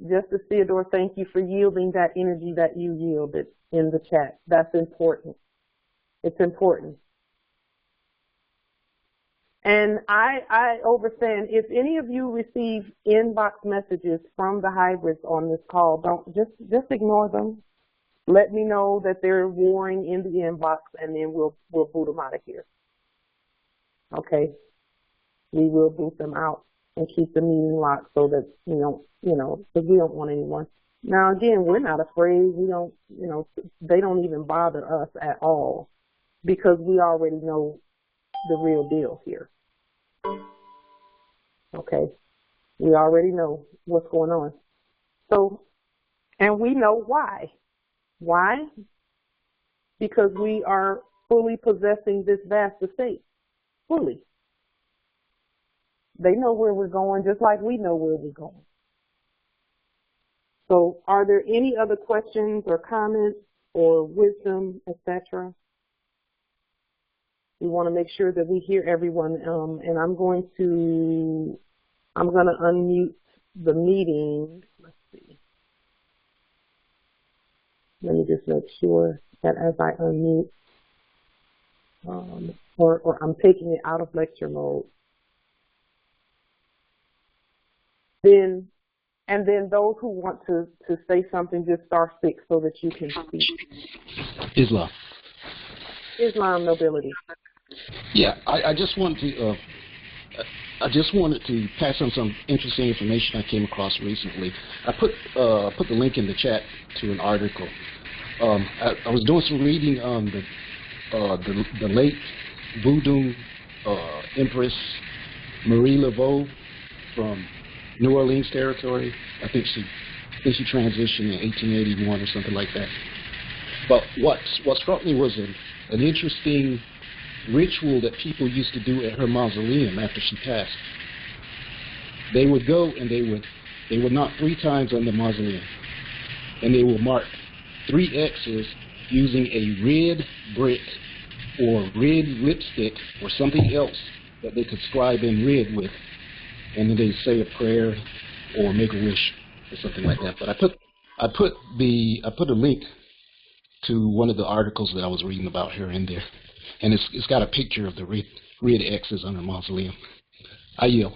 Justice Theodore, thank you for yielding that energy that you yielded in the chat. That's important. It's important. And I overstand, if any of you receive inbox messages from the hybrids on this call, don't just ignore them. Let me know that they're warring in the inbox, and then we'll boot them out of here. Okay, we will boot them out and keep the meeting locked so that because we don't want anyone. Now again, we're not afraid. We don't, they don't even bother us at all because we already know the real deal here. Okay, we already know what's going on. So, and we know why. Why? Because we are fully possessing this vast estate. Fully. They know where we're going just like we know where we're going. So are there any other questions or comments or wisdom, etc.? We want to make sure that we hear everyone, and I'm going to unmute the meeting. Let's see. Let me just make sure that as I unmute, or I'm taking it out of lecture mode. Then those who want to say something, just star 6 so that you can speak. Islam. Islam nobility. Yeah, I just wanted to pass on some interesting information I came across recently. I put the link in the chat to an article. I was doing some reading on the late Voodoo Empress Marie Laveau from New Orleans territory. I think she transitioned in 1881 or something like that. But what struck me was an interesting ritual that people used to do at her mausoleum after she passed. They would go and they would knock 3 times on the mausoleum, and they would mark 3 X's using a red brick or red lipstick or something else that they could scribe in red with, and then they'd say a prayer or make a wish or something like that. But I put a link to one of the articles that I was reading about here in there. And it's got a picture of the red X's on her mausoleum. I yield.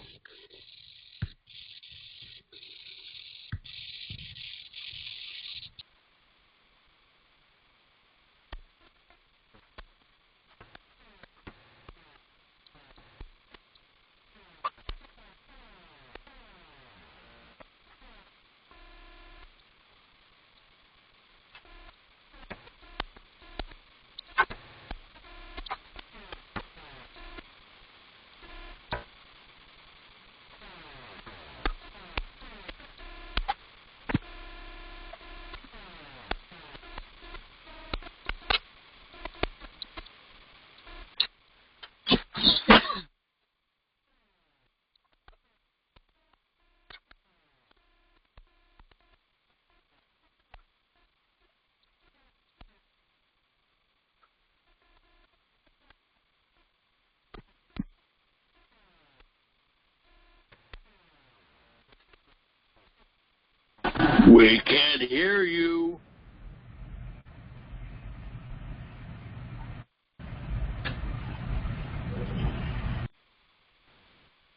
We can't hear you.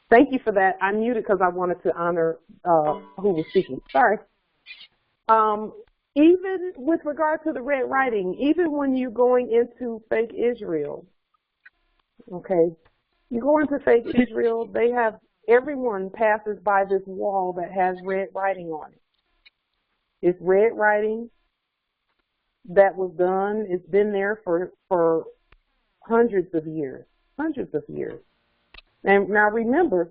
Thank you for that. I muted because I wanted to honor who was speaking. Sorry. Even with regard to the red writing, even when you're going into fake Israel, okay, you go into fake Israel, they have, everyone passes by this wall that has red writing on it. It's red writing that was done. It's been there for hundreds of years. And now remember,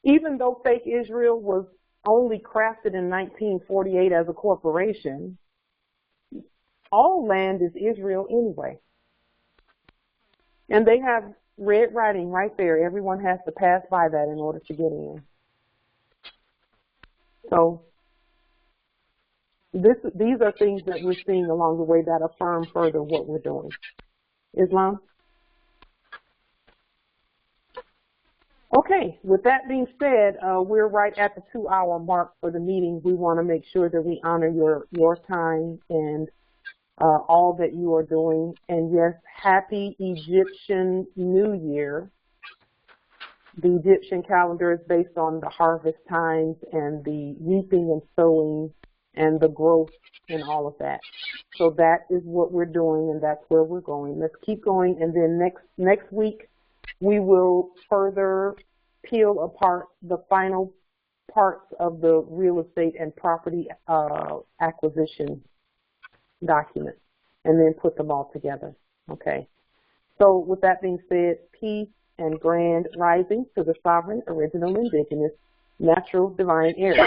even though fake Israel was only crafted in 1948 as a corporation, all land is Israel anyway. And they have red writing right there. Everyone has to pass by that in order to get in. So These are things that we're seeing along the way that affirm further what we're doing. Islam? Okay, with that being said, we're right at the 2-hour mark for the meeting. We want to make sure that we honor your time and all that you are doing. And yes, happy Egyptian New Year. The Egyptian calendar is based on the harvest times and the reaping and sowing and the growth and all of that. So that is what we're doing, and that's where we're going. Let's keep going, and then next week we will further peel apart the final parts of the real estate and property acquisition document, and then put them all together. Okay. So with that being said, peace and grand rising to the sovereign, original, indigenous, natural, divine heirs.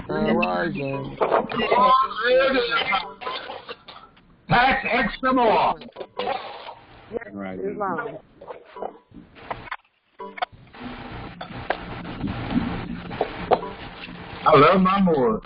Grand rising. Tax extra more. Islam. I love my Moors.